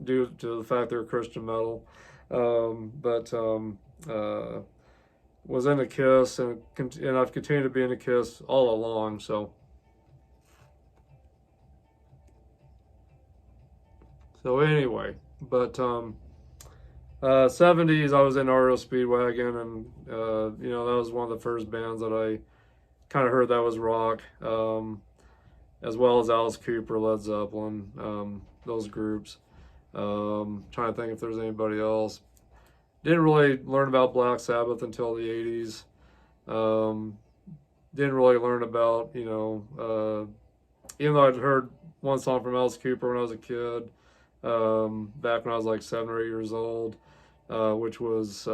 Due to the fact they're Christian metal, but was into Kiss, and I've continued to be into Kiss all along. So anyway, but 70s I was in REO Speedwagon, and you know, that was one of the first bands that I kind of heard that was rock, as well as Alice Cooper, Led Zeppelin, those groups. Trying to think if there's anybody else. Didn't really learn about Black Sabbath until the 80s. Didn't really learn about, you know, even though I'd heard one song from Alice Cooper when I was a kid, back when I was like 7 or 8 years old, which was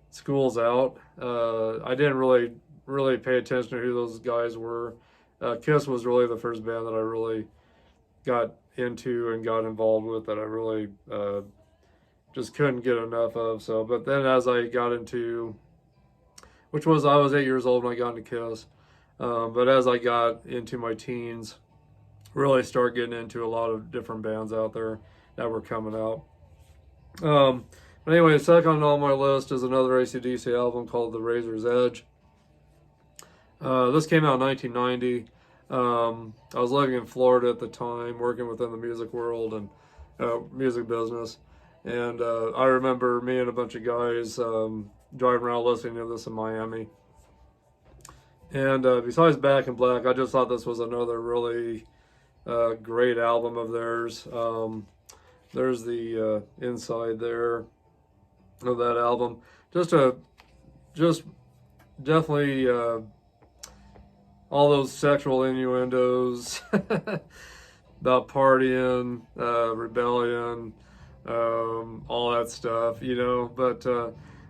School's Out. I didn't really pay attention to who those guys were. Kiss was really the first band that I really got into and got involved with, that I really just couldn't get enough of. So, but then as I got into, I was 8 years old when I got into Kiss, but as I got into my teens, really started getting into a lot of different bands out there that were coming out. But anyway, second on my list is another AC/DC album called The Razor's Edge. This came out in 1990. I was living in Florida at the time, working within the music world and music business. And I remember me and a bunch of guys driving around listening to this in Miami. And besides Back in Black, I just thought this was another really great album of theirs. There's the inside there of that album. Just definitely all those sexual innuendos about partying, rebellion, all that stuff, you know. But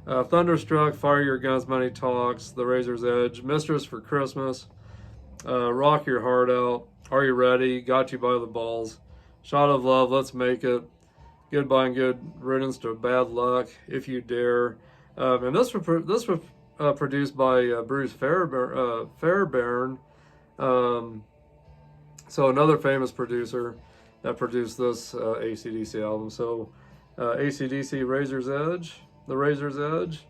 Thunderstruck, Fire Your Guns, Money Talks, The Razor's Edge, Mistress for Christmas, Rock Your Heart Out, Are You Ready, Got You by the Balls, Shot of Love, Let's Make It, Goodbye and Good Riddance to Bad Luck, If You Dare. And this was produced by Bruce Fairbairn. So another famous producer that produced this AC/DC album. So AC/DC Razor's Edge, The Razor's Edge.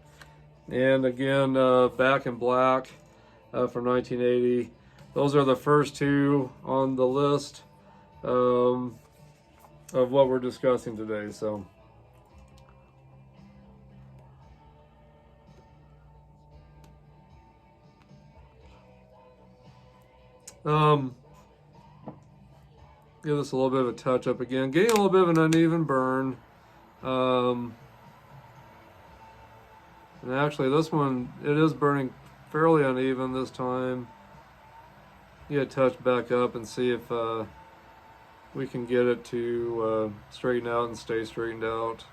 And again, Back in Black from 1980. Those are the first two on the list of what we're discussing today. So give this a little bit of a touch up again. Getting a little bit of an uneven burn. And actually this one, it is burning fairly uneven this time. Get touched back up and see if we can get it to straighten out and stay straightened out.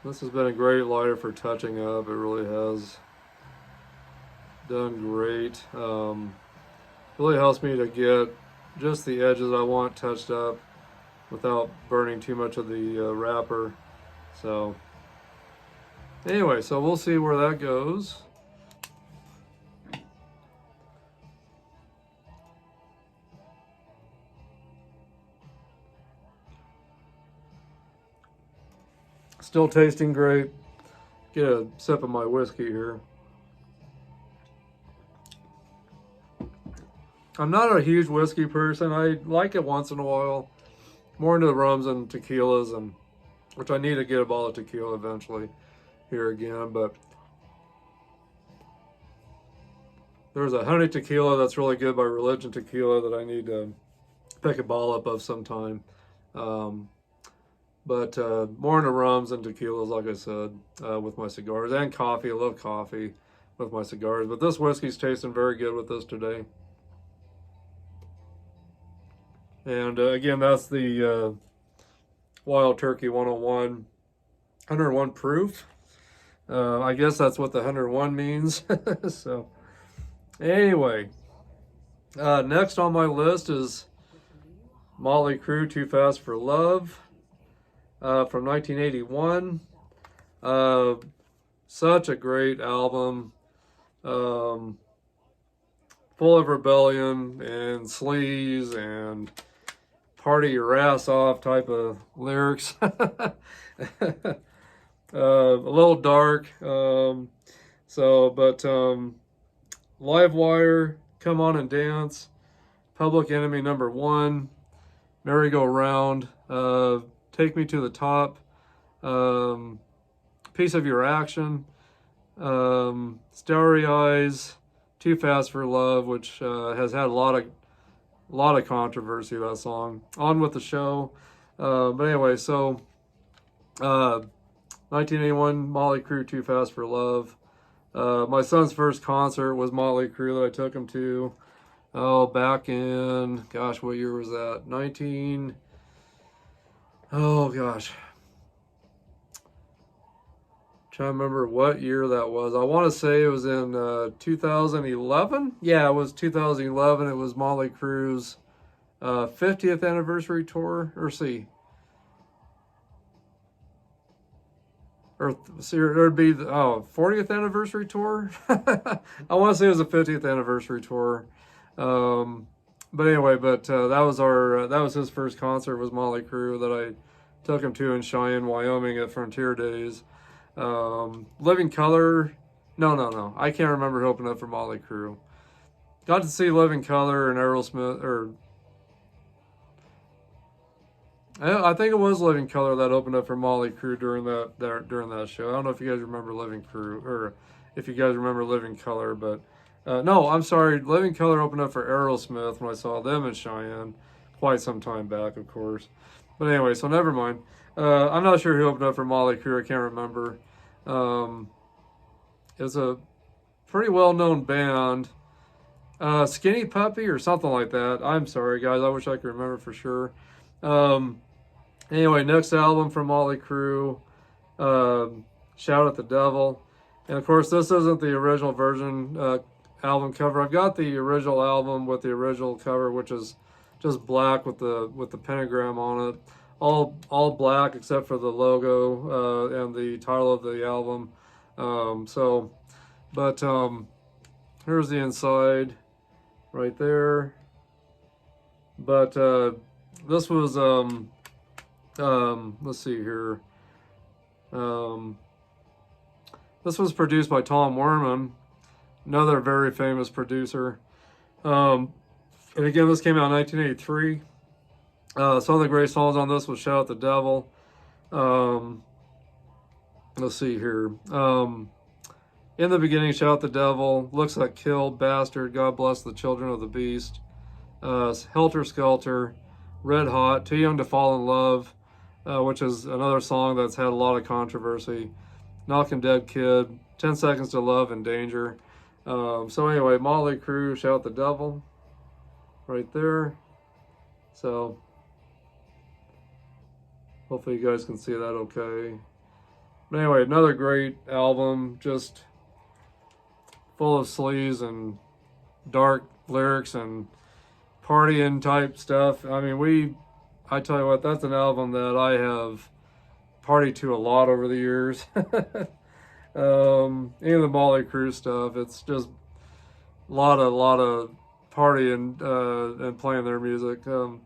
This has been a great lighter for touching up. It really has done great. Really helps me to get just the edges I want touched up without burning too much of the wrapper. So anyway, so we'll see where that goes. Still tasting great. Get a sip of my whiskey here. I'm not a huge whiskey person. I like it once in a while. More into the rums and tequilas, and which I need to get a bottle of tequila eventually here again. But there's a honey tequila that's really good by Religion Tequila that I need to pick a bottle up of sometime. But more into rums and tequilas, like I said, with my cigars, and coffee. I love coffee with my cigars. But this whiskey's tasting very good with this today. And again, that's the Wild Turkey 101, 101 proof. I guess that's what the 101 means. So anyway, next on my list is Motley Crue, Too Fast for Love. From 1981. Such a great album. Full of rebellion and sleaze and party your ass off type of lyrics. A little dark. But Livewire, Come On and Dance, Public Enemy #1, Merry Go Round, Take Me to the Top, Piece of Your Action, Starry Eyes, Too Fast for Love, which has had a lot of controversy, that song. On With the Show. But anyway, so 1981 Motley Crue, Too Fast for Love. My son's first concert was Motley Crue that I took him to. Back in, gosh, what year was that? Oh gosh, trying to remember what year that was. I want to say it was in 2011. Yeah, it was 2011. It was Motley Crue's 50th anniversary tour. Or it'd be the 40th anniversary tour. I want to say it was a 50th anniversary tour. But anyway, that was his first concert, was Motley Crue, that I took him to in Cheyenne, Wyoming at Frontier Days. Living Colour, no, I can't remember who opened up for Motley Crue. Got to see Living Colour and Aerosmith, I think it was Living Colour that opened up for Motley Crue during that show. I don't know if you guys remember Living Crue, or if you guys remember Living Colour, but no, I'm sorry. Living Colour opened up for Aerosmith when I saw them in Cheyenne quite some time back, of course. But anyway, so never mind. I'm not sure who opened up for Motley Crue. I can't remember. It's a pretty well-known band. Skinny Puppy or something like that. I'm sorry, guys. I wish I could remember for sure. Anyway, next album from Motley Crue, Shout at the Devil. And of course, this isn't the original version album cover. I've got the original album with the original cover, which is just black with the pentagram on it. All black except for the logo and the title of the album. Here's the inside right there. But this was let's see here. This was produced by Tom Werman, another very famous producer. And again, this came out in 1983. Some of the great songs on this was Shout at the Devil. Let's see here. In the beginning, Shout at the Devil, Looks Like Kill, Bastard, God Bless the Children of the Beast, Helter Skelter, Red Hot, Too Young to Fall in Love, which is another song that's had a lot of controversy, Knockin' Dead Kid, 10 Seconds to Love, and Danger. So anyway, Motley Crue, Shout at the Devil, right there. So hopefully you guys can see that okay. But anyway, another great album, just full of sleaze and dark lyrics and partying type stuff. I mean, I tell you what, that's an album that I have partied to a lot over the years. Any of the Motley Crue stuff, it's just a lot of partying and playing their music. So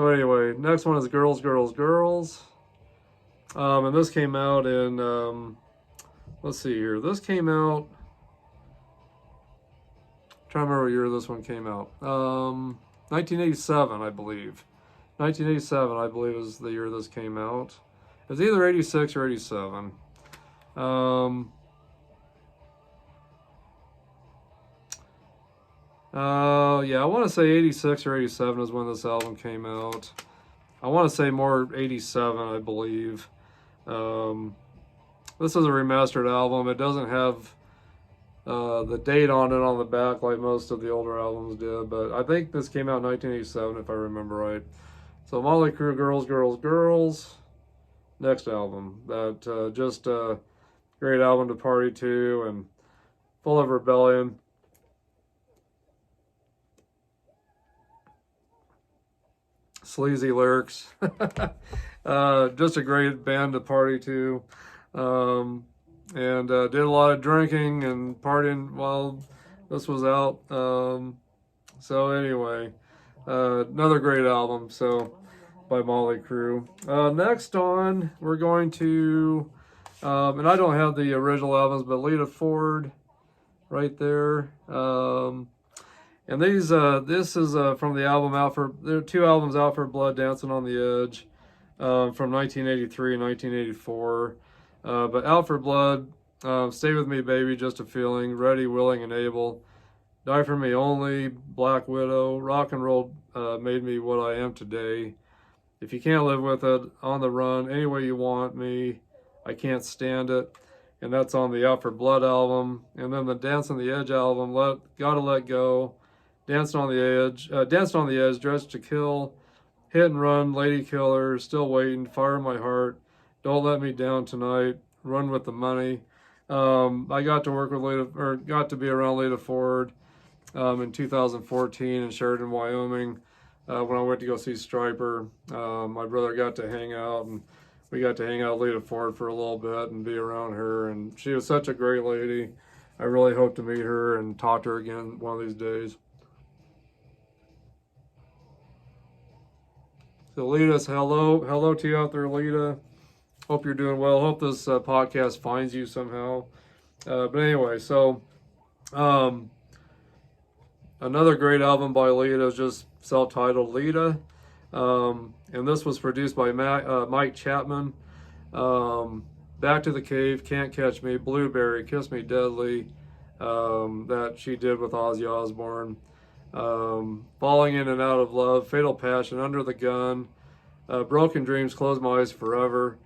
anyway, next one is Girls, Girls, Girls. And this came out in, let's see here. This came out, I'm trying to remember what year this one came out. 1987, I believe. 1987, I believe, is the year this came out. It's either 86 or 87. Yeah, I want to say 86 or 87 is when this album came out. I want to say more 87, I believe. This is a remastered album. It doesn't have the date on it on the back like most of the older albums did, but I think this came out in 1987 if I remember right. So Motley Crue, Girls, Girls, Girls. Next album. That just a great album to party to and full of rebellion. Sleazy lyrics. Just a great band to party to. And did a lot of drinking and partying while this was out. So anyway, another great album by Motley Crue. Next on, we're going to, and I don't have the original albums, but Lita Ford right there. And this is from the album there are two albums, Out for Blood, Dancing on the Edge, from 1983 and 1984. But Out for Blood, Stay With Me Baby, Just a Feeling, Ready, Willing, and Able, Die For Me Only, Black Widow, Rock and Roll Made Me What I Am Today, If You Can't Live With It, On the Run, Any Way You Want Me, I Can't Stand It. And that's on the Out for Blood album. And then the Dance on the Edge album, Gotta Let Go, Dancing on the Edge, Dressed to Kill, Hit and Run, Lady Killer, Still Waiting, Fire in My Heart, Don't Let Me Down Tonight, Run with the Money. I got to be around Lita Ford in 2014 in Sheridan, Wyoming, when I went to go see Stryper. My brother got to hang out, and we got to hang out with Lita Ford for a little bit and be around her. And she was such a great lady. I really hope to meet her and talk to her again one of these days. So Lita, hello to you out there, Lita. Hope you're doing well. Hope this podcast finds you somehow. But anyway, so another great album by Lita is just self-titled Lita. And this was produced by Mike Chapman. Back to the Cave, Can't Catch Me, Blueberry, Kiss Me Deadly, that she did with Ozzy Osbourne. Falling In and Out of Love, Fatal Passion, Under the Gun, Broken Dreams, Close My Eyes Forever.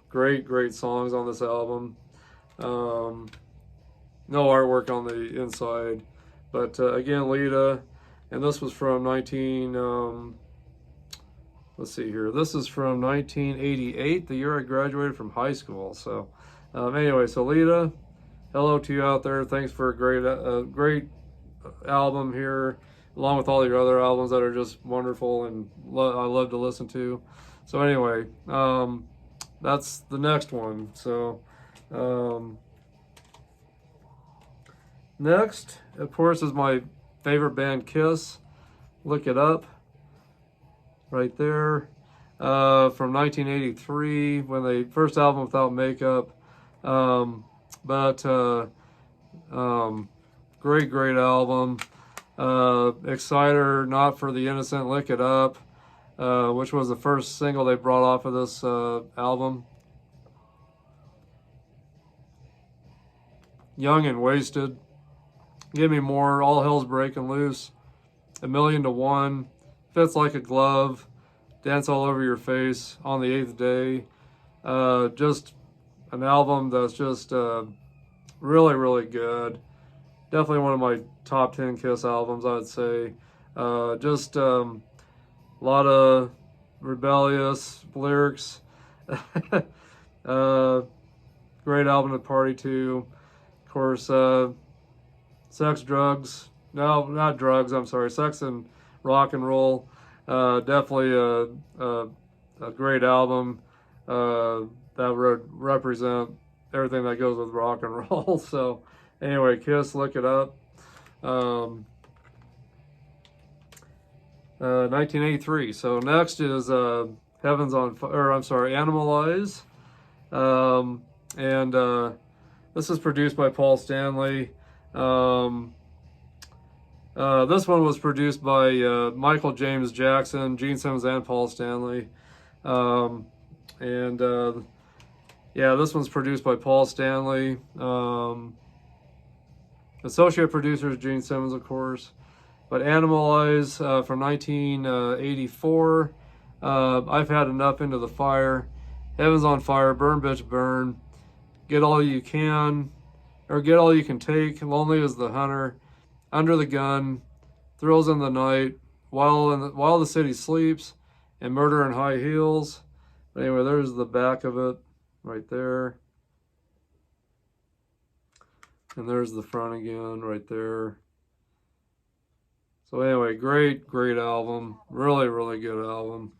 Great songs on this album. No artwork on the inside. But again, Lita. And this was from let's see here. This is from 1988, the year I graduated from high school. So anyway, so Lita, hello to you out there. Thanks for a great album here, along with all your other albums that are just wonderful and I love to listen to. So anyway, that's the next one. So next, of course, is my favorite band, Kiss. Look It Up, right there, from 1983, when they first album without makeup. Great album. Exciter, Not for the Innocent, Lick It Up, which was the first single they brought off of this album. Young and Wasted, Give Me More, All Hell's Breaking Loose, A Million to One, Fits Like a Glove, Dance All Over Your Face, On the Eighth Day. Just an album that's just really good. Definitely one of my top 10 Kiss albums, I'd say. Just a lot of rebellious lyrics. Great album to party to. Of course, sex, drugs. No, not drugs, I'm sorry. Sex and rock and roll. Definitely a great album that would represent everything that goes with rock and roll. So anyway, Kiss, Look It Up. 1983. So next is Heaven's on Fire, I'm sorry, Animalize. This is produced by Paul Stanley. This one was produced by Michael James Jackson, Gene Simmons, and Paul Stanley. Yeah, this one's produced by Paul Stanley. Associate producer is Gene Simmons, of course. But Animalize from 1984. I've Had Enough, Into the Fire. Heaven's on Fire, Burn Bitch Burn. Get All You Can, or Get All You Can Take. Lonely as the Hunter. Under the Gun. Thrills in the Night. While the City Sleeps. And Murder in High Heels. But anyway, there's the back of it right there. And there's the front again right there. So anyway, great album. Really good album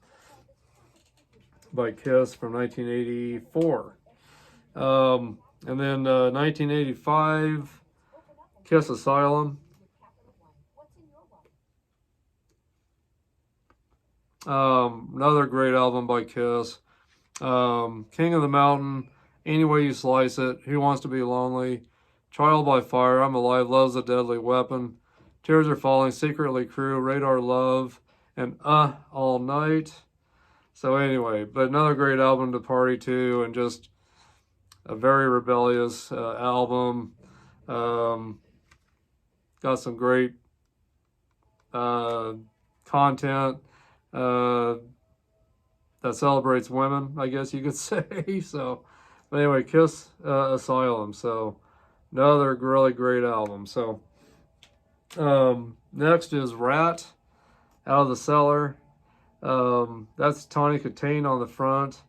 by Kiss from 1984. And then 1985, Kiss Asylum. Another great album by Kiss. King of the Mountain, Any Way You Slice It, Who Wants to Be Lonely, Trial by Fire, I'm Alive, Love's a Deadly Weapon, Tears Are Falling, Secretly Crew, Radar Love, and All Night. So anyway, but another great album to party to, and just a very rebellious album. Got some great content that celebrates women, I guess you could say. So, but anyway, Kiss Asylum. So, another really great album. So, next is Rat, Out of the Cellar. That's Tawny Katane on the front.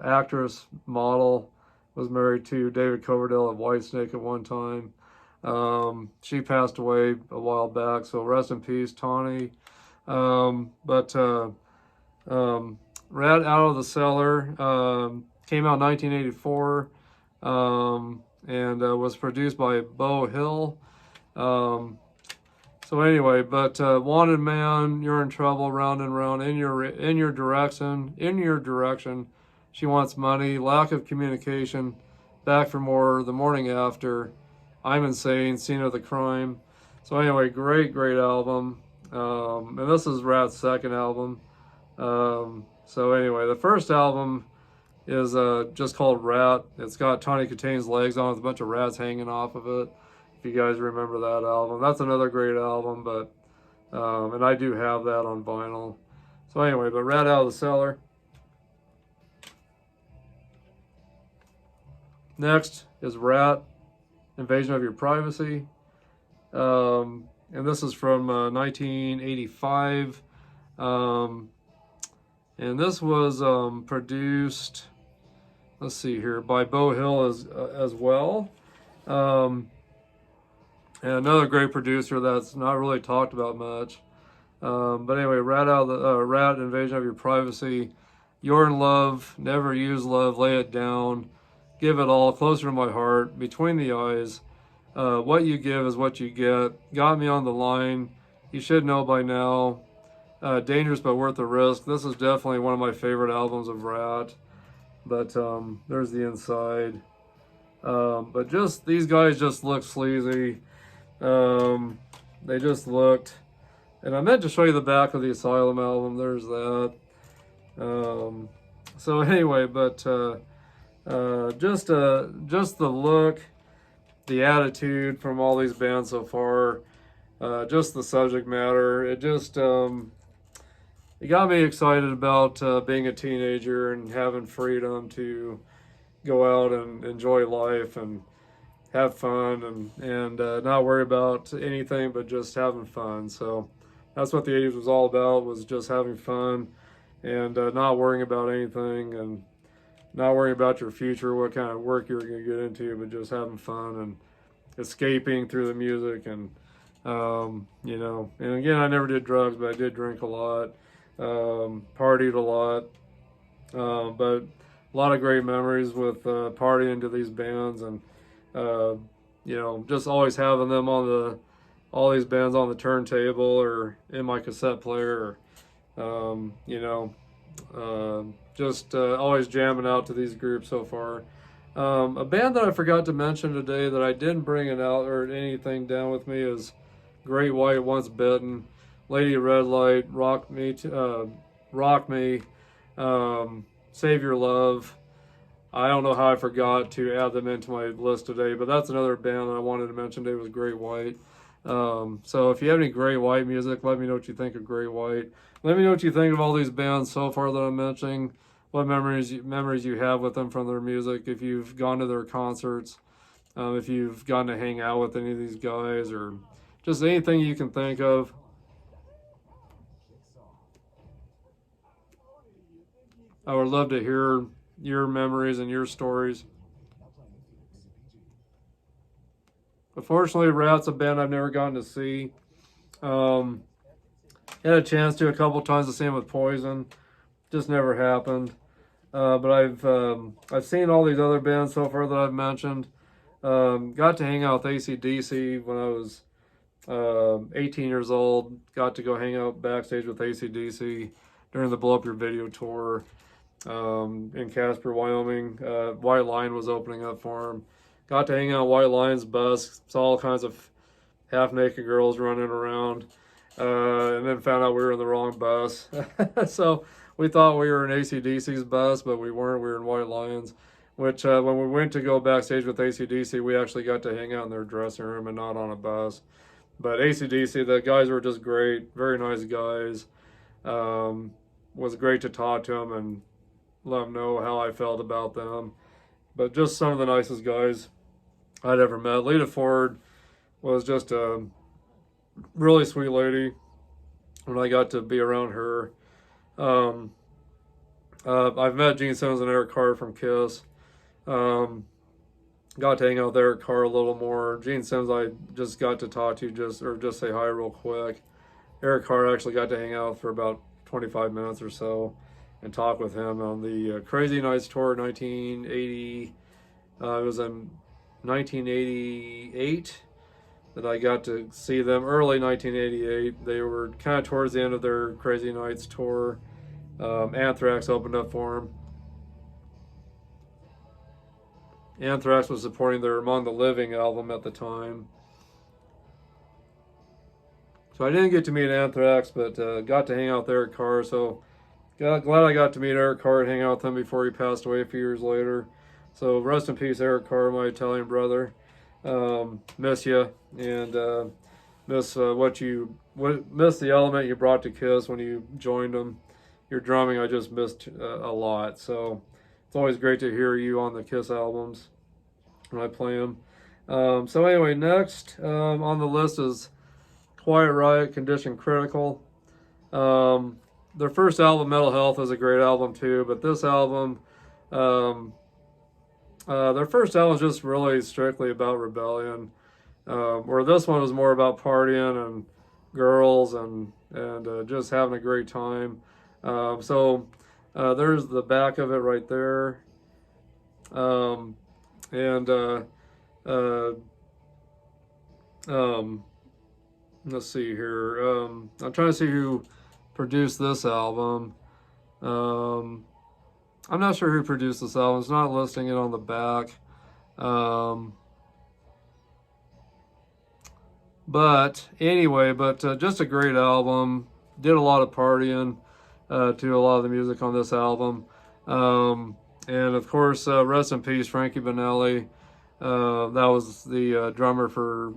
Actress, model, was married to David Coverdale of Whitesnake at one time. She passed away a while back, so rest in peace, Tawny. Rat, Out of the Cellar came out in 1984 and was produced by Beau Hill. So anyway, but Wanted Man, You're in Trouble, Round and Round, in your direction, She Wants Money, Lack of Communication, Back for More, The Morning After, I'm Insane, Scene of the Crime. So anyway, great album. And this is Rat's second album. So anyway, the first album is just called Rat. It's got Tawny Katane's legs on with a bunch of rats hanging off of it. If you guys remember that album, that's another great album. But and I do have that on vinyl. So anyway, but Rat Out of the Cellar. Next is Rat, Invasion of Your Privacy. And this is from 1985. And this was produced, let's see here, by Beau Hill as well. And another great producer that's not really talked about much. But anyway, Rat, Invasion of Your Privacy. You're in love, never use love, lay it down. Give it all, closer to my heart, between the eyes. What you give is what you get. Got me on the line. You should know by now. Dangerous but worth the risk. This is definitely one of my favorite albums of Rat. But there's the inside. But just these guys just look sleazy. They just looked. And I meant to show you the back of the Asylum album. There's that. So anyway, but just the look, the attitude from all these bands so far, just the subject matter. It just it got me excited about being a teenager and having freedom to go out and enjoy life and have fun and not worry about anything but just having fun. So that's what the 80s was all about, was just having fun and not worrying about anything and not worrying about your future, what kind of work you were going to get into, but just having fun and escaping through the music. And you know, and again, I never did drugs, but I did drink a lot, partied a lot, but a lot of great memories with partying to these bands and you know, just always having them on all these bands on the turntable or in my cassette player, or you know, just always jamming out to these groups so far. A band that I forgot to mention today that I didn't bring it out or anything down with me is Great White, Once Bitten, Lady Red Light, Rock Me, Save Your Love. I don't know how I forgot to add them into my list today, but that's another band that I wanted to mention today, was Great White. So if you have any Great White music, let me know what you think of Great White. Let me know what you think of all these bands so far that I'm mentioning, what memories you have with them from their music, if you've gone to their concerts, if you've gotten to hang out with any of these guys, or just anything you can think of. I would love to hear your memories and your stories. Unfortunately, Rat's a band I've never gotten to see. Had a chance to a couple times to see them with Poison, just never happened. But I've seen all these other bands so far that I've mentioned. Got to hang out with AC/DC when I was 18 years old. Got to go hang out backstage with AC/DC during the Blow Up Your Video tour in Casper, Wyoming. White Line was opening up for them. Got to hang out on White Line's bus. Saw all kinds of half-naked girls running around. And then found out we were in the wrong bus. So we thought we were in AC/DC's bus, but we weren't. We were in White Lions, which when we went to go backstage with AC/DC, we actually got to hang out in their dressing room and not on a bus. But AC/DC, the guys were just great, very nice guys. Was great to talk to them and let them know how I felt about them. But just some of the nicest guys I'd ever met. Lita Ford was just a really sweet lady when I got to be around her. I've met Gene Simmons and Eric Carr from Kiss. Got to hang out with Eric Carr a little more. Gene Simmons I just got to talk to just say hi real quick. Eric Carr actually got to hang out for about 25 minutes or so and talk with him on the Crazy Nights tour 1980. It was in 1988 that I got to see them, early 1988. They were kind of towards the end of their Crazy Nights tour. Anthrax opened up for them. Anthrax was supporting their Among the Living album at the time. So I didn't get to meet Anthrax, but got to hang out with Eric Carr. So glad I got to meet Eric Carr and hang out with him before he passed away a few years later. So rest in peace, Eric Carr, my Italian brother. Miss you, and miss the element you brought to Kiss when you joined them. your drumming I just missed a lot. So it's always great to hear you on the Kiss albums when I play them. So anyway, next on the list is Quiet Riot, Condition Critical. Their first album, Mental Health, is a great album too, but this album, their first album was just really strictly about rebellion, where this one was more about partying and girls and just having a great time. So there's the back of it right there. And let's see here. I'm trying to see who produced this album. I'm not sure who produced this album. It's not listing it on the back. But anyway, just a great album. Did a lot of partying to a lot of the music on this album. And of course, rest in peace, Frankie Banali. That was the drummer for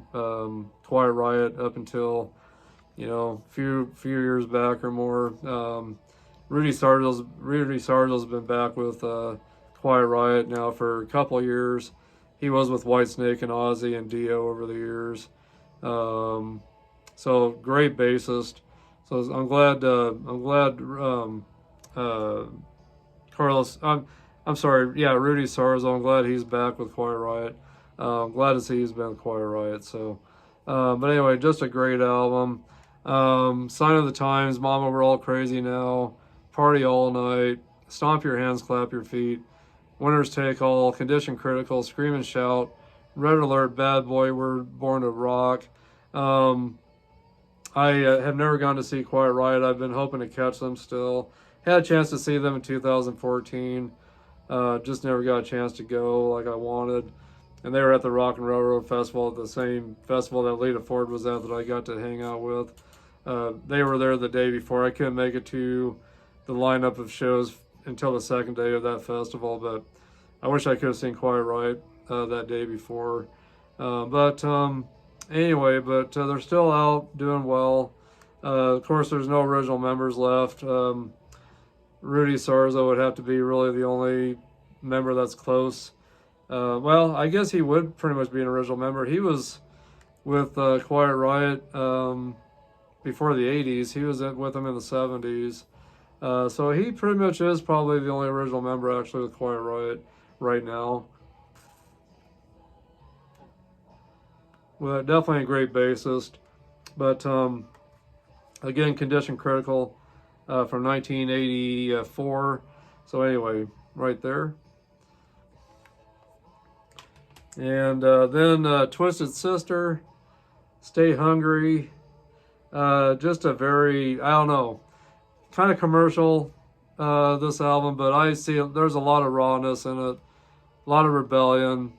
Quiet Riot up until, few years back or more. Rudy Sarzo's been back with Quiet Riot now for a couple of years. He was with Whitesnake and Ozzy and Dio over the years. So great bassist. So I'm glad Carlos. I'm sorry. Yeah, Rudy Sarzo. I'm glad he's back with Quiet Riot. Glad to see he's been with Quiet Riot. So, but anyway, just a great album. Sign of the Times, Mama We're All Crazy Now, Party All Night, Stomp Your Hands, Clap Your Feet, Winners Take All, Condition Critical, Scream and Shout, Red Alert, Bad Boy, We're Born to Rock. I have never gone to see Quiet Riot. I've been hoping to catch them still. Had a chance to see them in 2014. Just never got a chance to go like I wanted. And they were at the Rock and Railroad Festival, the same festival that Lita Ford was at that I got to hang out with. They were there the day before. I couldn't make it to the lineup of shows until the second day of that festival, but I wish I could have seen Quiet Riot that day before. Anyway, they're still out doing well. Of course, there's no original members left. Rudy Sarzo would have to be really the only member that's close. Well, I guess he would pretty much be an original member. He was with Quiet Riot before the 80's. He was with them in the 70's. So he pretty much is probably the only original member actually with Quiet Riot right now. Well, definitely a great bassist. But again, Condition Critical from 1984. So anyway, right there. And then Twisted Sister, Stay Hungry. Just a very, I don't know, kind of commercial, this album, but I see there's a lot of rawness in it, a lot of rebellion,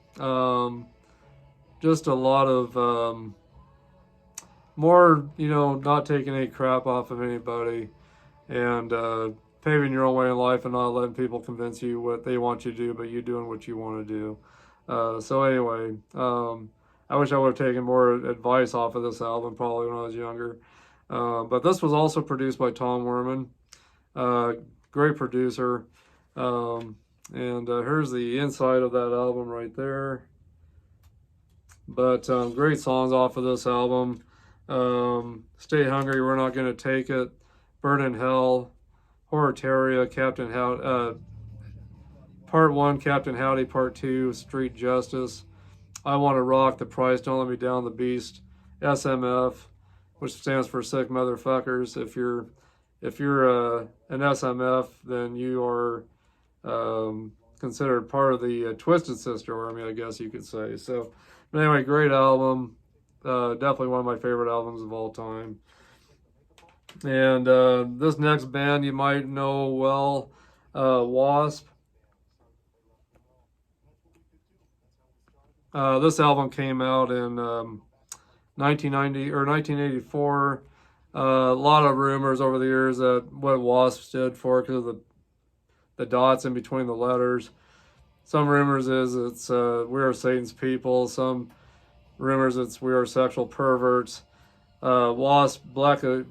just a lot of more, not taking any crap off of anybody and paving your own way in life and not letting people convince you what they want you to do, but you doing what you want to do. So anyway, I wish I would have taken more advice off of this album probably when I was younger. But this was also produced by Tom Werman, great producer. And here's the inside of that album right there. But great songs off of this album. Stay Hungry, We're Not Gonna Take It, Burn in Hell, Horatoria, Captain Howdy, Part 1, Captain Howdy, Part 2, Street Justice, I Want to Rock, The Price, Don't Let Me Down, The Beast, SMF, which stands for Sick Motherfuckers. If you're an SMF, then you are considered part of the Twisted Sister Army, I guess you could say. So, but anyway, great album. Definitely one of my favorite albums of all time. And this next band you might know well, Wasp. This album came out in 1990 or 1984. A lot of rumors over the years that what Wasp stood for because of the dots in between the letters. Some rumors is it's we are Satan's people. Some rumors it's we are sexual perverts. Blackie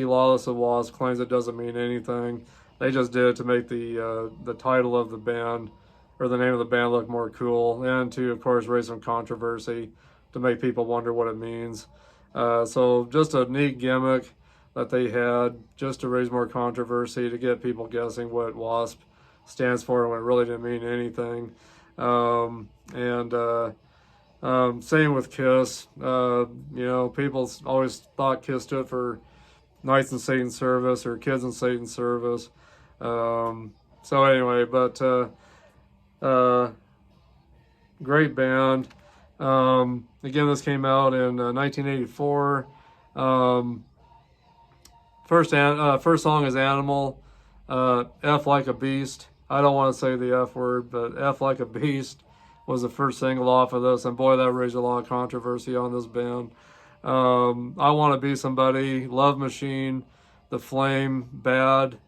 Lawless of Wasp claims it doesn't mean anything. They just did it to make the title of the band, or the name of the band, look more cool, and to, of course, raise some controversy to make people wonder what it means. So just a neat gimmick that they had just to raise more controversy, to get people guessing what WASP stands for when it really didn't mean anything. Same with KISS. People always thought KISS stood for Knights in Satan's Service or Kids in Satan's Service. So anyway, but great band. Again, this came out in 1984. First song is Animal. F Like a Beast. I don't want to say the F word, but F Like a Beast was the first single off of this, and boy, that raised a lot of controversy on this band. I Want to Be Somebody, Love Machine, The Flame, Bad,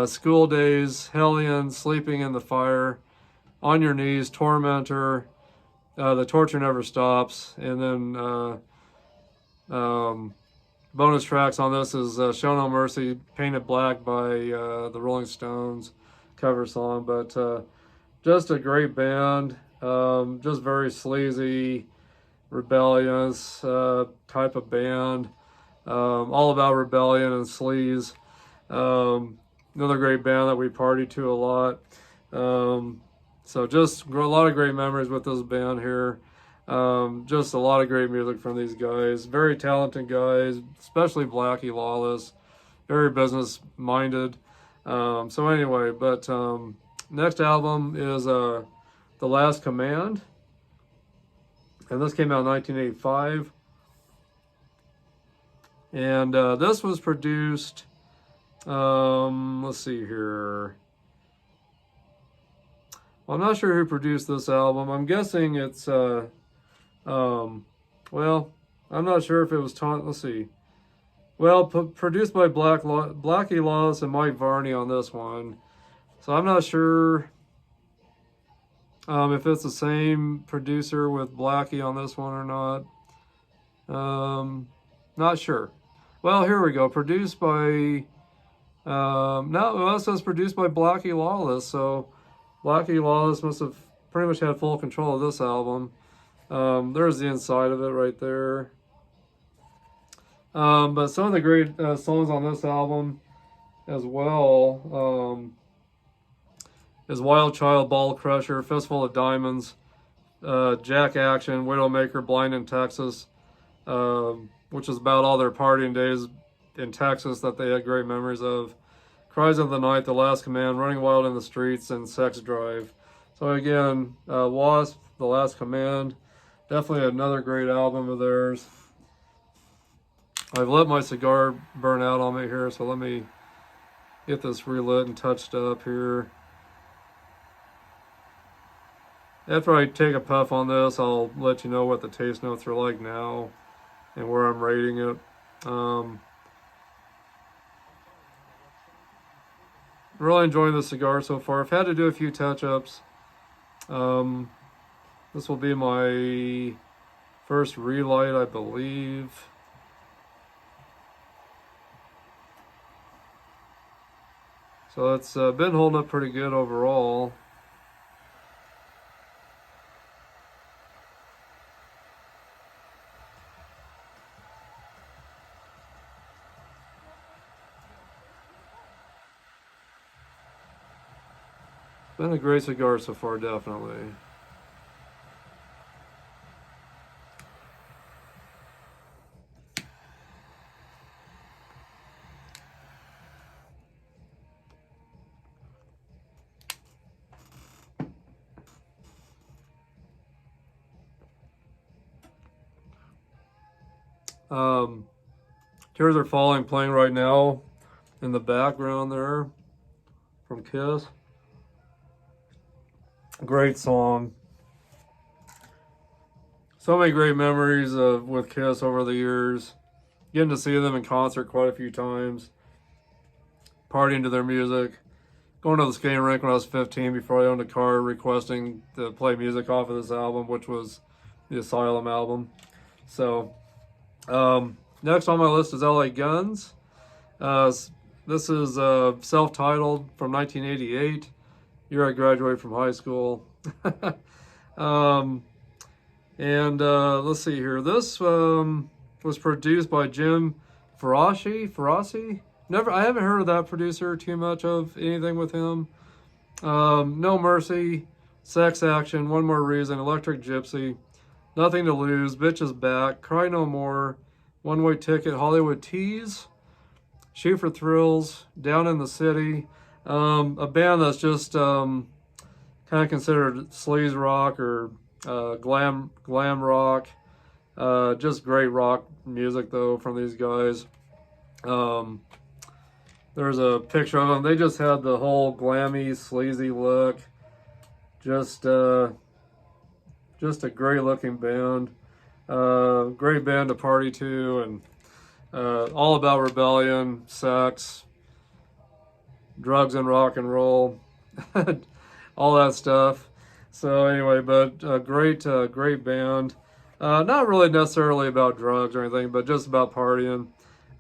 School Days, Hellion, Sleeping in the Fire, On Your Knees, Tormentor, The Torture Never Stops, and then bonus tracks on this is Show No Mercy, Painted Black by the Rolling Stones, cover song. But just a great band, just very sleazy, rebellious type of band, all about rebellion and sleaze. Another great band that we partied to a lot. So just a lot of great memories with this band here. Just a lot of great music from these guys. Very talented guys, especially Blackie Lawless. Very business minded. So anyway, but next album is The Last Command. And this came out in 1985. And this was produced, let's see here. Well, I'm not sure who produced this album. I'm guessing it's, well, I'm not sure if it was, let's see. Well, produced by Blackie Lawless and Mike Varney on this one. So I'm not sure if it's the same producer with Blackie on this one or not. Not sure. Well, here we go. Produced by, no, it says produced by Blackie Lawless. So Blackie Lawless must have pretty much had full control of this album. There's the inside of it right there. But some of the great songs on this album as well is Wild Child, Ball Crusher, Fistful of Diamonds, Jack Action, Widowmaker, Blind in Texas, which is about all their partying days in Texas that they had great memories of. Cries of the Night, The Last Command, Running Wild in the Streets, and Sex Drive. So again, Wasp, The Last Command, definitely another great album of theirs. I've let my cigar burn out on me here, so let me get this relit and touched up here. After I take a puff on this, I'll let you know what the taste notes are like now and where I'm rating it. Really enjoying the cigar so far. I've had to do a few touch-ups. This will be my first relight, I believe. So it's been holding up pretty good overall. Been a great cigar so far, definitely. Tears Are Falling playing right now in the background there from KISS. Great song. So many great memories with KISS over the years. Getting to see them in concert quite a few times. Partying to their music. Going to the skating rink when I was 15 before I owned a car, requesting to play music off of this album, which was the Asylum album. So Next on my list is LA Guns. This is self-titled from 1988. Year I graduated from high school. um, and let's see here. This was produced by Jim Ferrassi. I haven't heard of that producer too much of anything with him. No Mercy, Sex Action, One More Reason, Electric Gypsy, Nothing to Lose, Bitch is Back, Cry No More, One Way Ticket, Hollywood Tease, Shoot for Thrills, Down in the City. A band that's just kind of considered sleaze rock or glam rock. Just great rock music though from these guys. There's a picture of them. They just had the whole glammy, sleazy look. Just a great looking band. Great band to party to, and all about rebellion, sex, drugs and rock and roll, all that stuff. So anyway, but a great band. Not really necessarily about drugs or anything, but just about partying.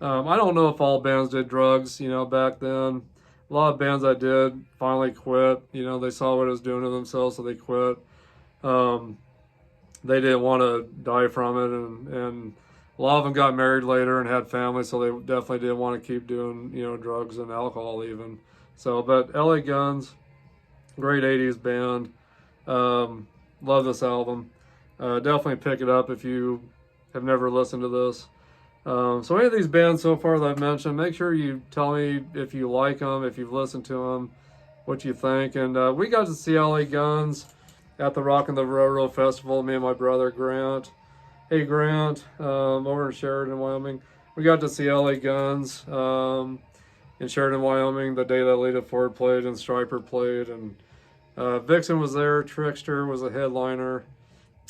I don't know if all bands did drugs, back then. A lot of bands that did finally quit. They saw what it was doing to themselves, so they quit. They didn't want to die from it, and a lot of them got married later and had families, so they definitely didn't want to keep doing, drugs and alcohol even. So, but LA Guns, great 80s band. Love this album. Definitely pick it up if you have never listened to this. So any of these bands so far that I've mentioned, make sure you tell me if you like them, if you've listened to them, what you think. And we got to see LA Guns at the Rock and the Railroad Festival, me and my brother Grant. Hey Grant, over in Sheridan, Wyoming. We got to see LA Guns in Sheridan, Wyoming, the day that Lita Ford played and Stryper played. And Vixen was there, Trickster was a headliner.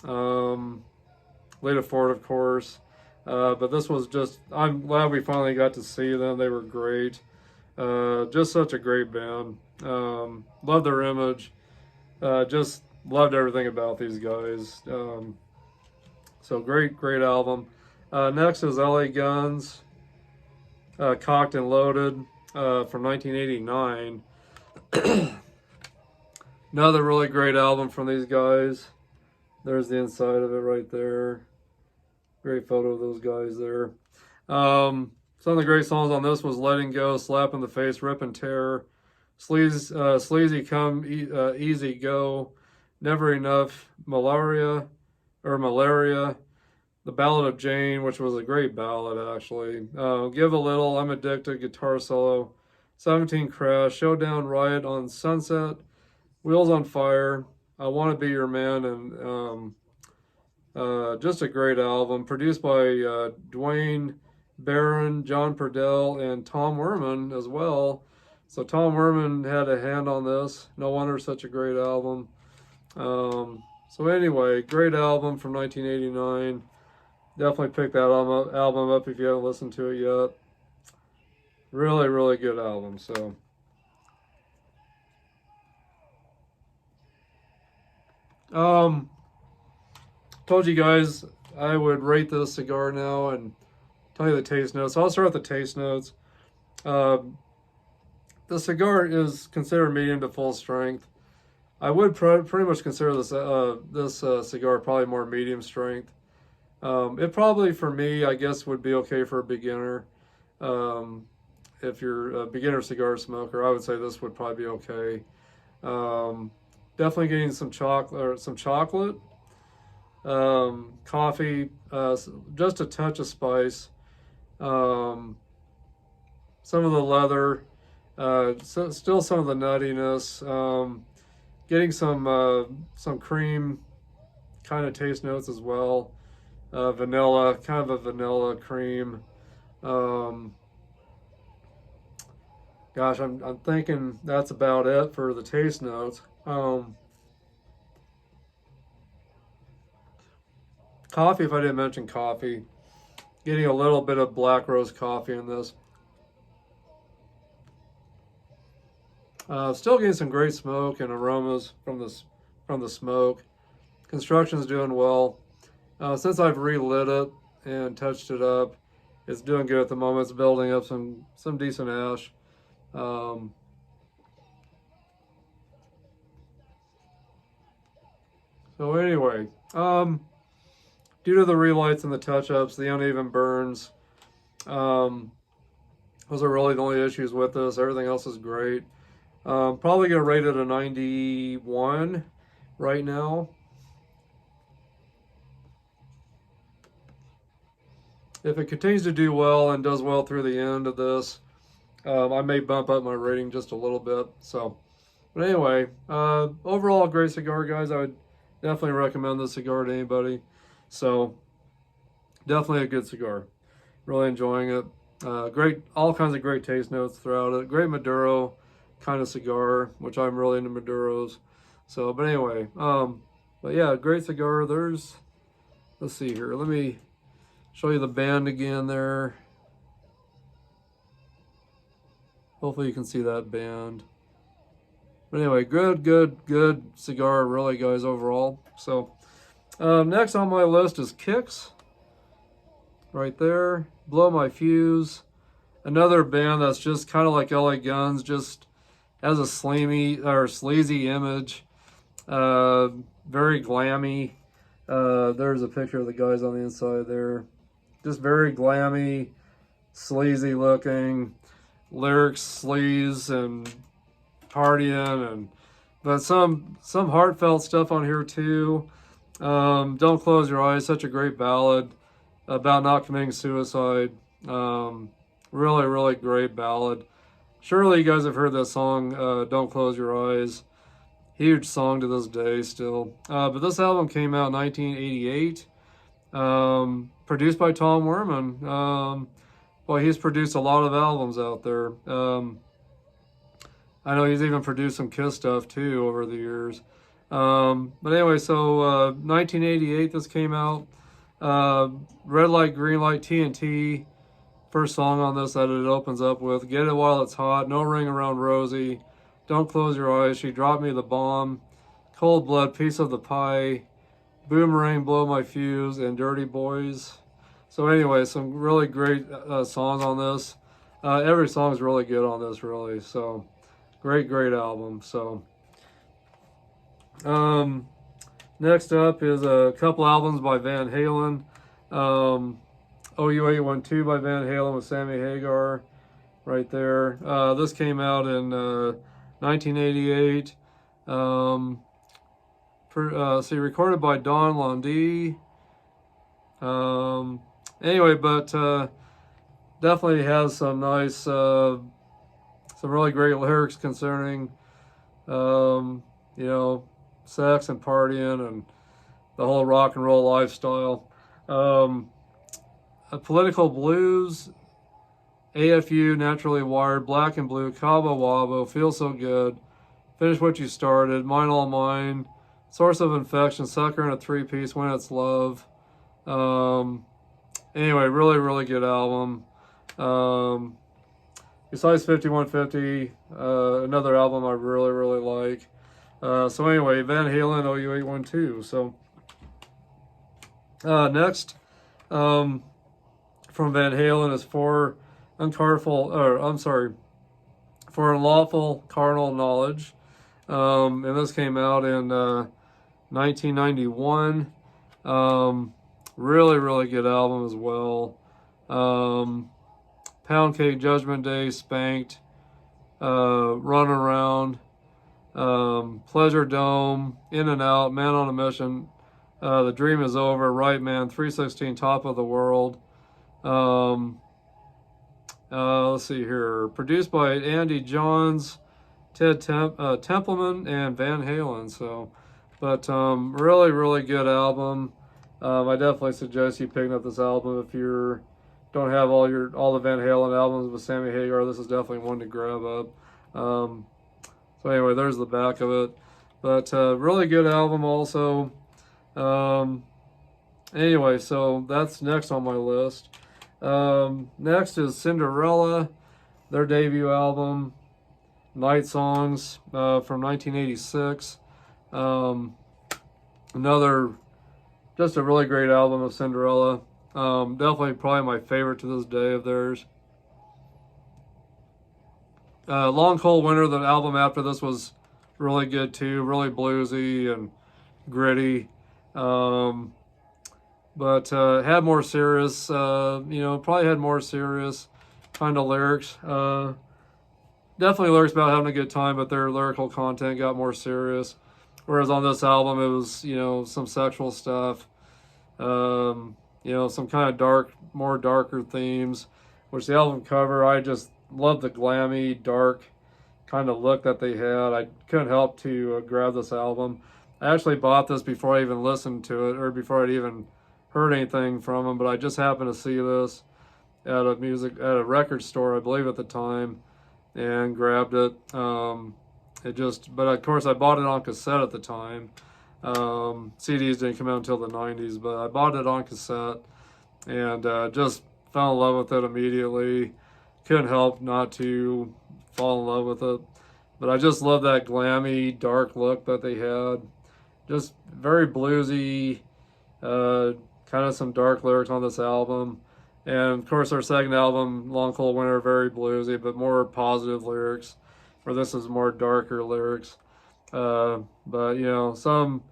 Lita Ford, of course. But this was just, I'm glad we finally got to see them. They were great. Just such a great band. Loved their image. Just loved everything about these guys. So great album. Next is LA Guns, Cocked and Loaded, from 1989. Another really great album from these guys. There's the inside of it right there. Great photo of those guys there. Some of the great songs on this was Letting Go, Slap in the Face, Rip and Tear, Sleazy, Come, Easy Go, Never Enough, Malaria, The Ballad of Jane, which was a great ballad actually. Give a Little, I'm Addicted, guitar solo, 17 Crash, Showdown, Riot on Sunset, Wheels on Fire, I Want to Be Your Man, and just a great album, produced by Dwayne Barron, John Purdell, and Tom Werman as well. So Tom Werman had a hand on this. No wonder such a great album. So anyway, great album from 1989. Definitely pick that album up if you haven't listened to it yet. Really good album. So. Told you guys I would rate this cigar now and tell you the taste notes. So I'll start with the taste notes. The cigar is considered medium to full strength. I would pretty much consider this cigar probably more medium strength. It probably, for me, I guess, would be okay for a beginner. If you're a beginner cigar smoker, I would say this would probably be okay. Definitely getting some chocolate. Coffee, just a touch of spice, some of the leather, still some of the nuttiness, getting some cream kind of taste notes as well, vanilla, kind of a vanilla cream. Gosh, I'm thinking that's about it for the taste notes. Coffee, if I didn't mention coffee, getting a little bit of black roast coffee in this. Still getting some great smoke and aromas from the smoke. Construction's doing well. Since I've relit it and touched it up. It's doing good at the moment. It's building up some decent ash. So anyway, due to the relights and the touch-ups, the uneven burns, those are really the only issues with this. Everything else is great. Probably gonna rate it a 91 right now. If it continues to do well and does well through the end of this, I may bump up my rating just a little bit. So, but anyway, overall, a great cigar, guys. I would definitely recommend this cigar to anybody. So, definitely a good cigar. Really enjoying it. Great, all kinds of great taste notes throughout it. Great Maduro kind of cigar, which I'm really into Maduros. So, but anyway, but yeah, great cigar. Let's see here. Let me show you the band again there. Hopefully you can see that band. But anyway, good cigar, really, guys, overall. So, next on my list is Kicks. Right there. Blow My Fuse. Another band that's just kind of like LA Guns, just has a sleazy image. Very glammy. There's a picture of the guys on the inside there. Just very glammy, sleazy looking. Lyrics, sleaze, and partying, but some heartfelt stuff on here too. Don't Close Your Eyes, such a great ballad about not committing suicide. Really great ballad. Surely you guys have heard that song, Don't Close Your Eyes. Huge song to this day still. But this album came out in 1988. Produced by Tom Werman. Well, he's produced a lot of albums out there. I know he's even produced some Kiss stuff too over the years. But anyway, so 1988 this came out. Red Light, Green Light, TNT. First song on this that it opens up with. Get It While It's Hot, No Ring Around Rosie, Don't Close Your Eyes, She Dropped Me the Bomb, Cold Blood, Piece of the Pie, Boomerang, Blow My Fuse, and Dirty Boys. So anyway, some really great songs on this. Every song is really good on this, really. So great album. So next up is a couple albums by Van Halen. OU812 by Van Halen with Sammy Hagar right there. This came out in 1988. Recorded by Don Lundy. Anyway, but definitely has some nice, some really great lyrics concerning, you know, sex and partying and the whole rock and roll lifestyle. A political blues, AFU, Naturally Wired, Black and Blue, Cabo Wabo, Feel So Good, Finish What You Started, Mine All Mine, Source of Infection, Sucker in a Three-Piece, When It's Love. Anyway, really good album. Besides 5150, another album I really like. So anyway, Van Halen, OU812. So next, from Van Halen is For Unlawful Carnal Knowledge. And this came out in 1991. Really good album as well. Pound Cake, Judgment Day, Spanked, Run Around, Pleasure Dome, In and Out, Man on a Mission, The Dream Is Over, Right Man, 316, Top of the World. Let's see here. Produced by Andy Johns, Ted Templeman, and Van Halen. So, but really good album. I definitely suggest you picking up this album if you don't have all the Van Halen albums with Sammy Hagar. This is definitely one to grab up. So anyway, there's the back of it. But really good album also. Anyway, so that's next on my list. Next is Cinderella, their debut album, Night Songs, from 1986. Another, just a really great album of Cinderella. Definitely probably my favorite to this day of theirs. Long Cold Winter, the album after this, was really good too, really bluesy and gritty. Um, but had more serious, probably had more serious kind of lyrics. Definitely lyrics about having a good time, but their lyrical content got more serious. Whereas on this album, it was, some sexual stuff, some kind of more darker themes, which the album cover, I just love the glammy, dark kind of look that they had. I couldn't help to grab this album. I actually bought this before I even listened to it, or before I'd even heard anything from them, but I just happened to see this at a record store, I believe at the time, and grabbed it. But of course I bought it on cassette at the time. CDs didn't come out until the 90s, but I bought it on cassette and just fell in love with it immediately. Couldn't help not to fall in love with it. But I just love that glammy, dark look that they had. Just very bluesy, kind of some dark lyrics on this album. And of course, our second album, Long Cold Winter, very bluesy, but more positive lyrics. Where this is more darker lyrics. But some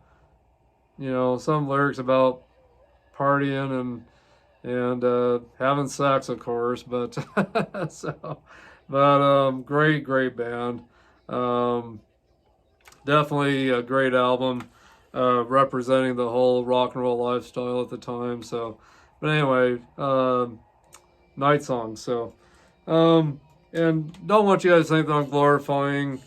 lyrics about partying and having sex, of course. But great band. Definitely a great album, representing the whole rock and roll lifestyle at the time. So, but anyway, Night Song. So, and don't want you guys to think that I'm glorifying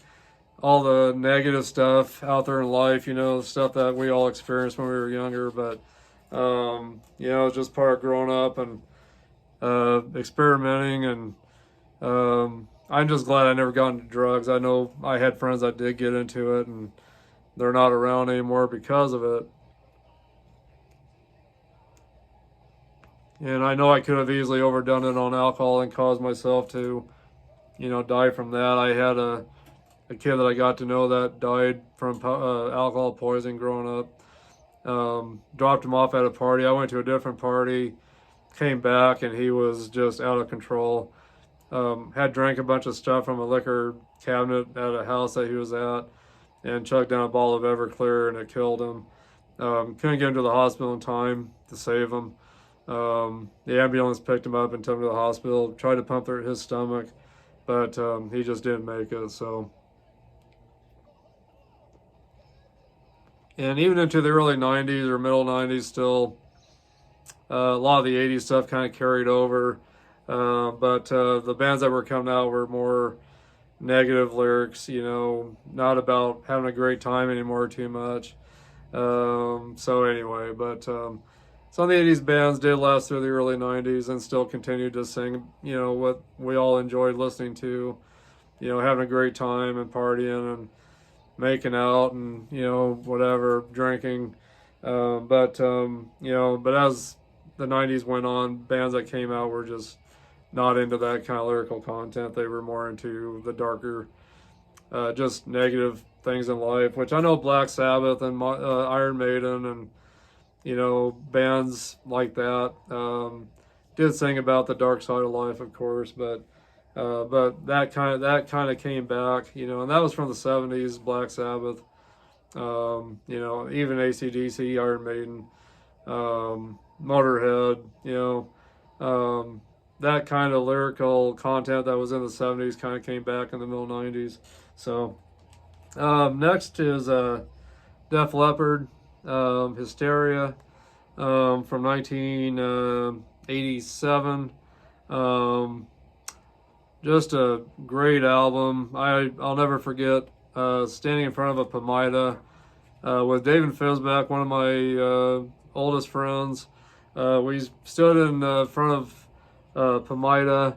all the negative stuff out there in life, stuff that we all experienced when we were younger. But, it's just part of growing up and experimenting. And I'm just glad I never got into drugs. I know I had friends that did get into it, and they're not around anymore because of it. And I know I could have easily overdone it on alcohol and caused myself to, die from that. I had a kid that I got to know that died from alcohol poisoning growing up. Dropped him off at a party. I went to a different party, came back, and he was just out of control. Had drank a bunch of stuff from a liquor cabinet at a house that he was at and chugged down a bottle of Everclear, and it killed him. Couldn't get him to the hospital in time to save him. The ambulance picked him up and took him to the hospital, tried to pump his stomach, but he just didn't make it. So, and even into the early 90s or middle 90s still, a lot of the 80s stuff kind of carried over. But the bands that were coming out were more negative lyrics, not about having a great time anymore too much. So anyway, but some of the 80s bands did last through the early 90s and still continued to sing, what we all enjoyed listening to, having a great time and partying and making out and, whatever, drinking. But as the 90s went on, bands that came out were just not into that kind of lyrical content. They were more into the darker, just negative things in life, which I know Black Sabbath and Iron Maiden and, bands like that did sing about the dark side of life, of course, but that kind of came back, and that was from the 70s, Black Sabbath, even AC/DC, Iron Maiden, Motorhead, that kind of lyrical content that was in the 70s kind of came back in the middle 90s. So next is Def Leppard, Hysteria, from 1987. Just a great album. I'll never forget standing in front of a Pomida with David Fizback, one of my oldest friends. We stood in front of Pomida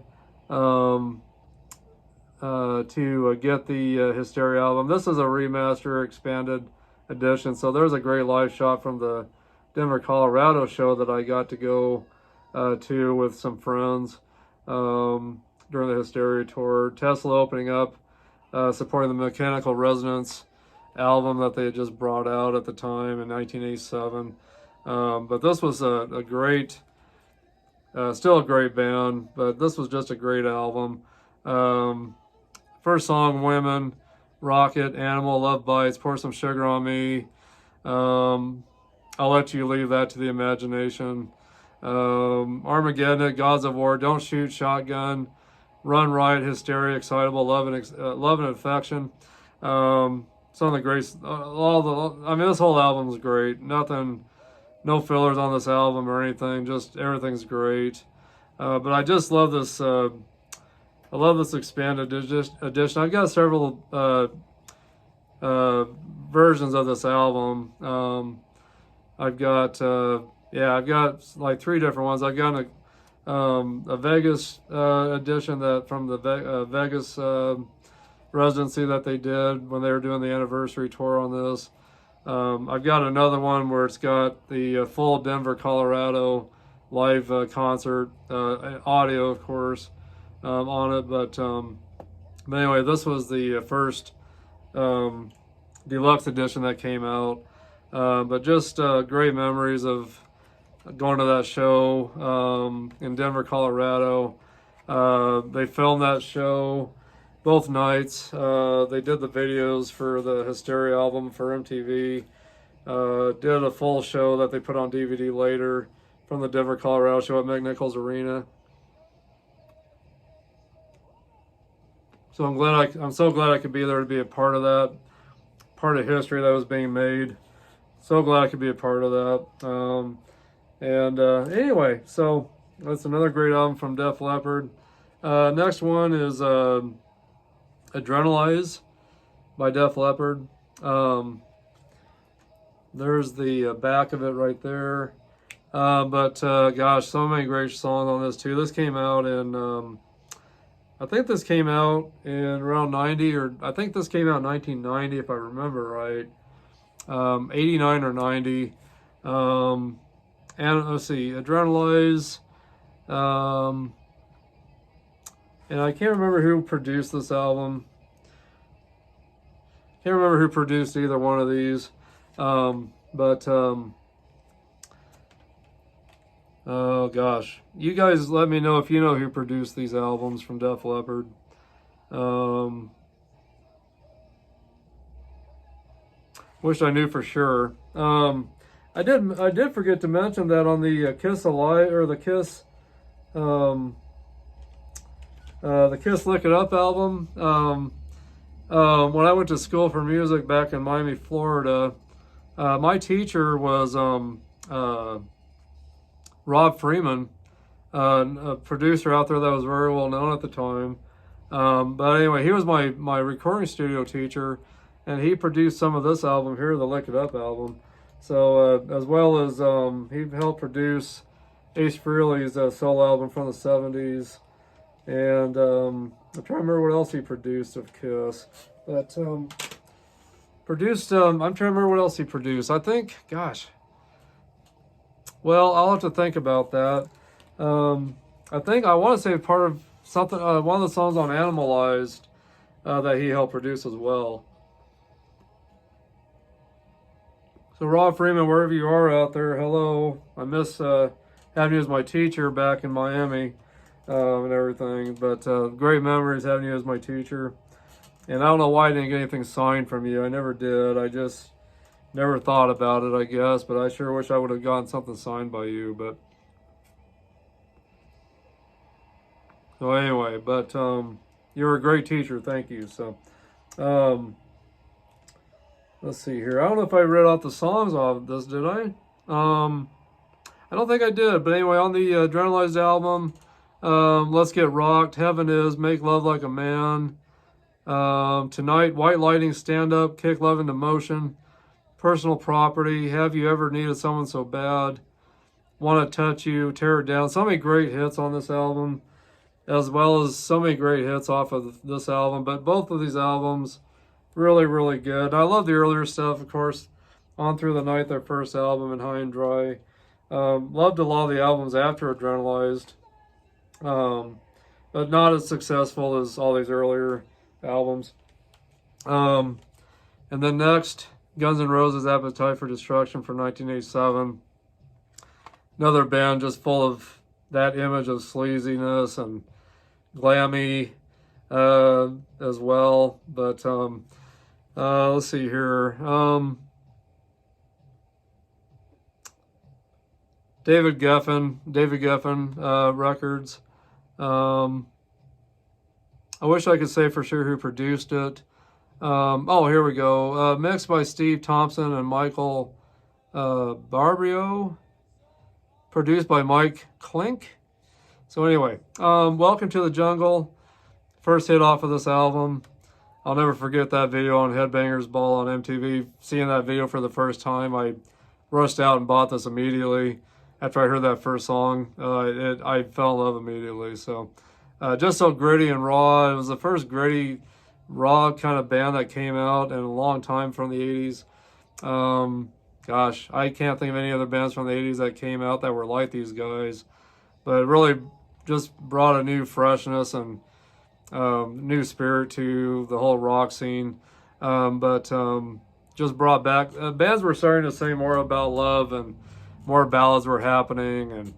to get the Hysteria album. This is a remaster, expanded edition. So there's a great live shot from the Denver, Colorado show that I got to go to with some friends during the Hysteria tour. Tesla opening up, supporting the Mechanical Resonance album that they had just brought out at the time in 1987. But this was a great Still a great band, but this was just a great album. First song, Women, Rocket, Animal, Love Bites, Pour Some Sugar on Me. I'll let you leave that to the imagination. Armageddon, Gods of War, Don't Shoot, Shotgun, Run Right, Hysteria, Excitable, Love and Affection. Some of the great, I mean, this whole album is great. No fillers on this album or anything. Just everything's great. But I just love this. I love this expanded edition. I've got several versions of this album. I've got I've got like 3 different ones. I've got a Vegas edition that from the Vegas residency that they did when they were doing the anniversary tour on this. I've got another one where it's got the full Denver, Colorado live concert audio, of course, on it. But anyway, this was the first deluxe edition that came out. But just great memories of going to that show in Denver, Colorado. They filmed that show both nights. They did the videos for the Hysteria album for MTV. Did a full show that they put on DVD later from the Denver, Colorado show at McNichols Arena. So I'm so glad I could be there to be a part of that, part of history that was being made. So glad I could be a part of that. Anyway, so that's another great album from Def Leppard. Next one is Adrenalize by Def Leppard. There's the back of it right there. Gosh, so many great songs on this too. This came out in, I think this came out in around 90, or I think this came out in 1990 if I remember right. 89 or 90. And let's see, Adrenalize. And I can't remember who produced this album. Can't remember who produced either one of these. Oh gosh, you guys let me know if you know who produced these albums from Def Leppard. Wish I knew for sure. I did forget to mention that on the Kiss Alive, or the Kiss Lick It Up album. When I went to school for music back in Miami, Florida, my teacher was Rob Freeman, a producer out there that was very well known at the time. But anyway, he was my recording studio teacher, and he produced some of this album here, the Lick It Up album. So as well as he helped produce Ace Frehley's solo album from the 70s. And I'm trying to remember what else he produced of Kiss. But I'm trying to remember what else he produced. I think, gosh. Well, I'll have to think about that. I think I want to say part of something, one of the songs on Animalized that he helped produce as well. So Rob Freeman, wherever you are out there, hello. I miss having you as my teacher back in Miami and everything. But great memories having you as my teacher. And I don't know why I didn't get anything signed from you. I never did. I just never thought about it, I guess. But I sure wish I would have gotten something signed by you. But so anyway, but you were a great teacher. Thank you. So let's see here. I don't know if I read out the songs of this, did I? I don't think I did. But anyway, on the Adrenalized album, Let's Get Rocked, Heaven Is, Make Love Like a Man, Tonight, White Lightning, Stand Up, Kick Love into Motion, Personal Property, Have You Ever Needed Someone So Bad, Want to Touch You, Tear It Down. So many great hits on this album, as well as so many great hits off of this album. But both of these albums, really, really good. I love the earlier stuff, of course. On Through the Night, their first album, and High and Dry. Loved a lot of the albums after Adrenalized. But not as successful as all these earlier albums. And then next, Guns N' Roses' Appetite for Destruction from 1987. Another band just full of that image of sleaziness and glammy as well. But let's see here. David Geffen records. I wish I could say for sure who produced it. Oh, here we go. Mixed by Steve Thompson and Michael Barbrio. Produced by Mike Klink. So anyway, Welcome to the Jungle. First hit off of this album. I'll never forget that video on Headbangers Ball on MTV. Seeing that video for the first time, I rushed out and bought this immediately. After I heard that first song, I fell in love immediately. So just so gritty and raw. It was the first gritty, raw kind of band that came out in a long time from the 80s. Gosh, I can't think of any other bands from the 80s that came out that were like these guys. But it really just brought a new freshness and new spirit to the whole rock scene. Just brought back, bands were starting to sing more about love and more ballads were happening and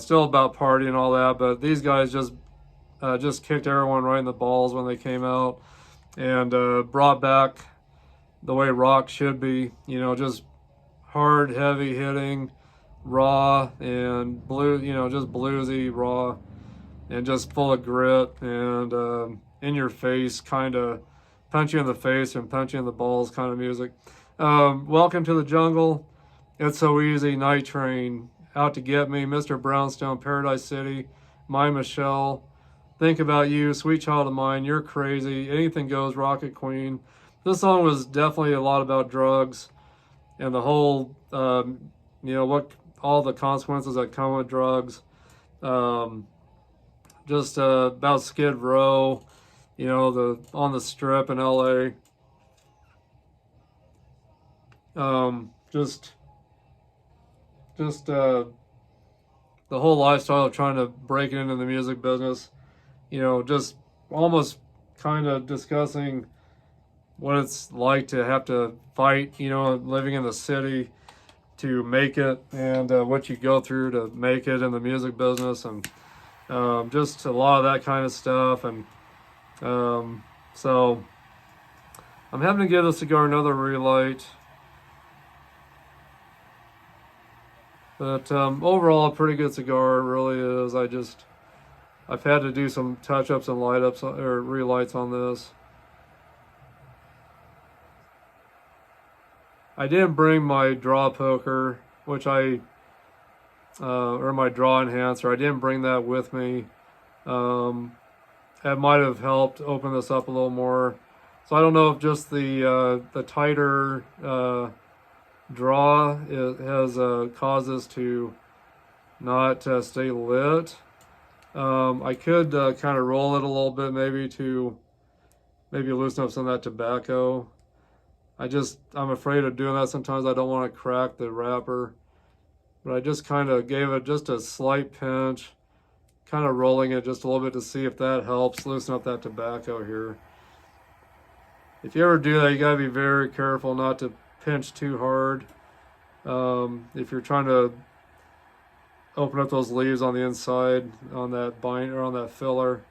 still about party and all that. But these guys just kicked everyone right in the balls when they came out and brought back the way rock should be, you know, just hard, heavy hitting, raw and blue, you know, just bluesy, raw, and just full of grit and in your face, kind of punch you in the face and punch you in the balls kind of music. Welcome to the Jungle, It's So Easy, Night Train, Out to Get Me, Mr. Brownstone, Paradise City, My Michelle, Think About You, Sweet Child of Mine, You're Crazy, Anything Goes, Rocket Queen. This song was definitely a lot about drugs and the whole, you know, what all the consequences that come with drugs. Just about Skid Row, you know, on the strip in LA. Just the whole lifestyle of trying to break into the music business, you know, just almost kind of discussing what it's like to have to fight, you know, living in the city to make it and what you go through to make it in the music business and just a lot of that kind of stuff. And so I'm having to give the cigar another relight. But overall, a pretty good cigar, it really is. I've had to do some touch-ups and light-ups or relights on this. I didn't bring my draw poker, or my draw enhancer. I didn't bring that with me. That might have helped open this up a little more. So I don't know if just the tighter draw has caused this to not stay lit. I could kind of roll it a little bit, maybe loosen up some of that tobacco. I'm afraid of doing that sometimes. I don't want to crack the wrapper. But I just kind of gave it just a slight pinch, kind of rolling it just a little bit to see if that helps loosen up that tobacco here. If you ever do that, you got to be very careful not to pinch too hard. If you're trying to open up those leaves on the inside, on that binder, on that filler,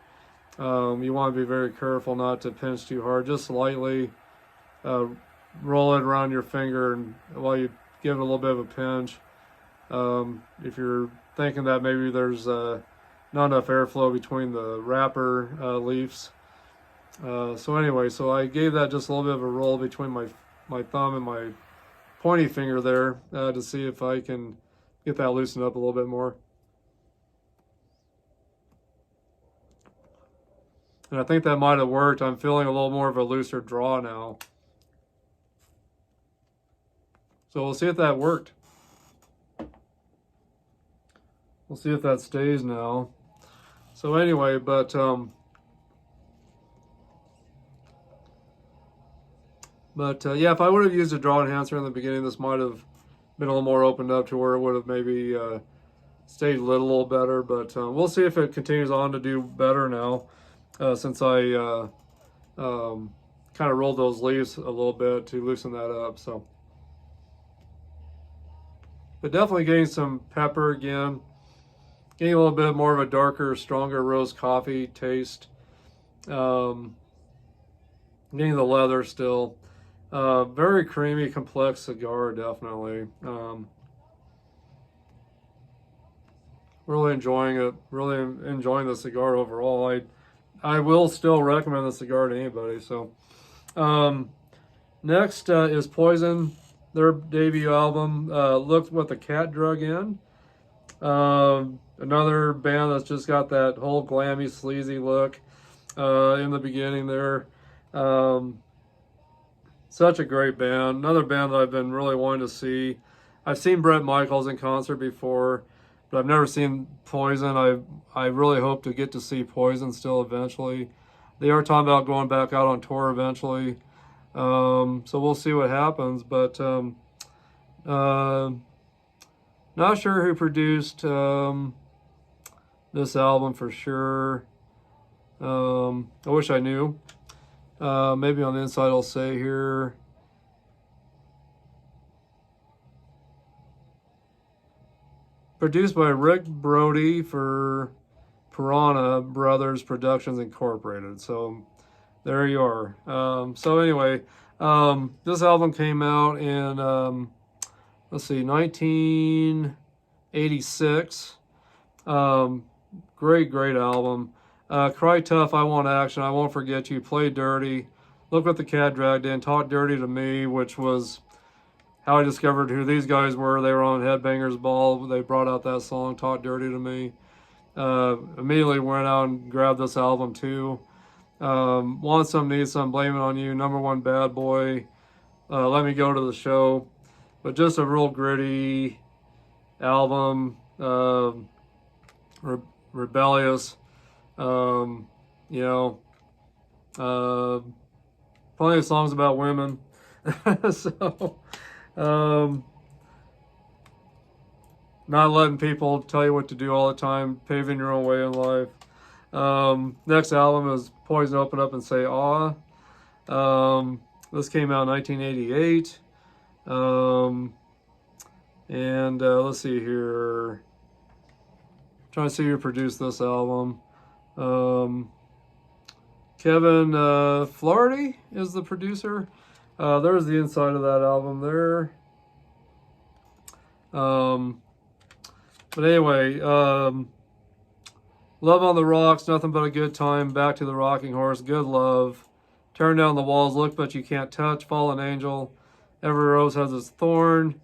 you want to be very careful not to pinch too hard. Just lightly roll it around your finger and while you give it a little bit of a pinch. If you're thinking that maybe there's not enough airflow between the wrapper leaves. So anyway, so I gave that just a little bit of a roll between my thumb and my pointy finger there to see if I can get that loosened up a little bit more. And I think that might have worked. I'm feeling a little more of a looser draw now. So we'll see if that worked. We'll see if that stays now. So anyway, but yeah, if I would have used a draw enhancer in the beginning, this might have been a little more opened up to where it would have maybe stayed lit a little better. But we'll see if it continues on to do better now, since I kind of rolled those leaves a little bit to loosen that up. So, but definitely getting some pepper again. getting a little bit more of a darker, stronger roast coffee taste. Getting the leather still. Very creamy, complex cigar, definitely. Really enjoying it. Really enjoying the cigar overall. I will still recommend the cigar to anybody. So, next is Poison, their debut album. Look What the Cat Drug In. Another band that's just got that whole glammy, sleazy look in the beginning there. Such a great band. Another band that I've been really wanting to see. I've seen Bret Michaels in concert before, but I've never seen Poison. I really hope to get to see Poison still eventually. They are talking about going back out on tour eventually. So we'll see what happens. But not sure who produced this album for sure. I wish I knew. Maybe on the inside I'll say here. Produced by Rick Brody for Piranha Brothers Productions Incorporated. So there you are. So anyway, this album came out in, let's see, 1986. Great album. Cry Tough, I Want Action, I Won't Forget You, Play Dirty, Look What the Cat Dragged In, Talk Dirty to Me, which was how I discovered who these guys were. They were on Headbangers Ball. They brought out that song, Talk Dirty to Me. Immediately went out and grabbed this album too. Want Some, Need Some, Blame It On You, Number One Bad Boy, Let Me Go to the Show. But just a real gritty album, rebellious. You know, plenty of songs about women. So, not letting people tell you what to do all the time, paving your own way in life. Next album is Poison, Open Up and Say Aw. This came out in 1988. And let's see here. I'm trying to see who produced this album. Kevin Flaherty is the producer. There's the inside of that album there. But anyway, Love on the Rocks, Nothing But a Good Time, Back to the Rocking Horse, Good Love, Turn Down the Walls, Look But You Can't Touch, Fallen Angel, Every Rose Has Its Thorn,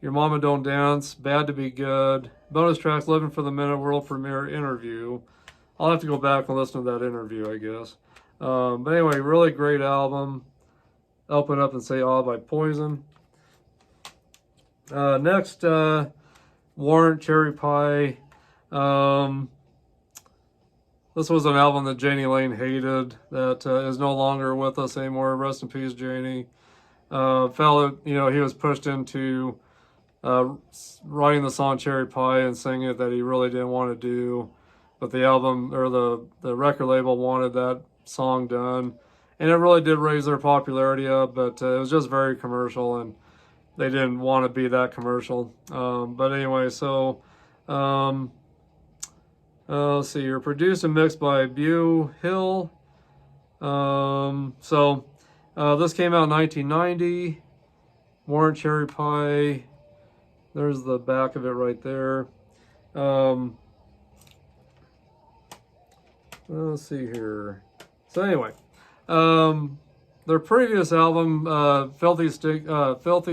Your Mama Don't Dance, Bad to Be Good, bonus tracks, Living for the Minute, world premiere, Interview. I'll have to go back and listen to that interview, I guess. But anyway, really great album. Open Up and Say Aw by Poison. Next, Warrant Cherry Pie. This was an album that Janie Lane hated, that is no longer with us anymore. Rest in peace, Janie. Felt, he was pushed into writing the song Cherry Pie and singing it that he really didn't want to do. But the album, or the record label, wanted that song done. And it really did raise their popularity up, but it was just very commercial, and they didn't want to be that commercial. But anyway, so let's see here. Produced and mixed by Bew Hill. So this came out in 1990. Warrant Cherry Pie. There's the back of it right there. Let's see here. So anyway, their previous album, Filthy,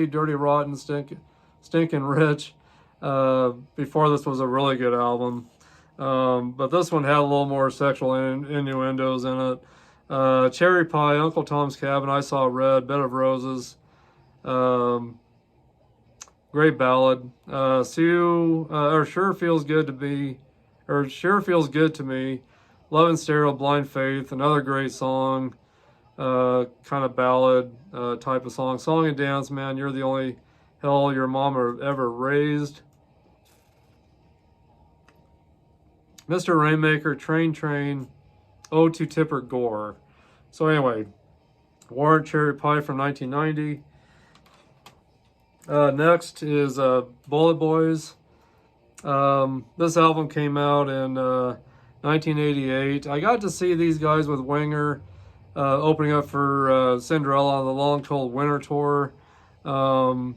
Dirty, Rotten, Stinkin' Rich, before this was a really good album. But this one had a little more sexual innuendos in it. Cherry Pie, Uncle Tom's Cabin, I Saw Red, Bed of Roses, great ballad. Sure Feels Good to Me, Love in Stereo, Blind Faith, another great song, kind of ballad type of song. Song and Dance, Man, You're the Only Hell Your Mama Ever Raised. Mr. Rainmaker, Train, Ode to Tipper Gore. So anyway, Warrant Cherry Pie from 1990. Next is Bullet Boys. This album came out in 1988. I got to see these guys with Winger opening up for Cinderella on the Long Cold Winter Tour. And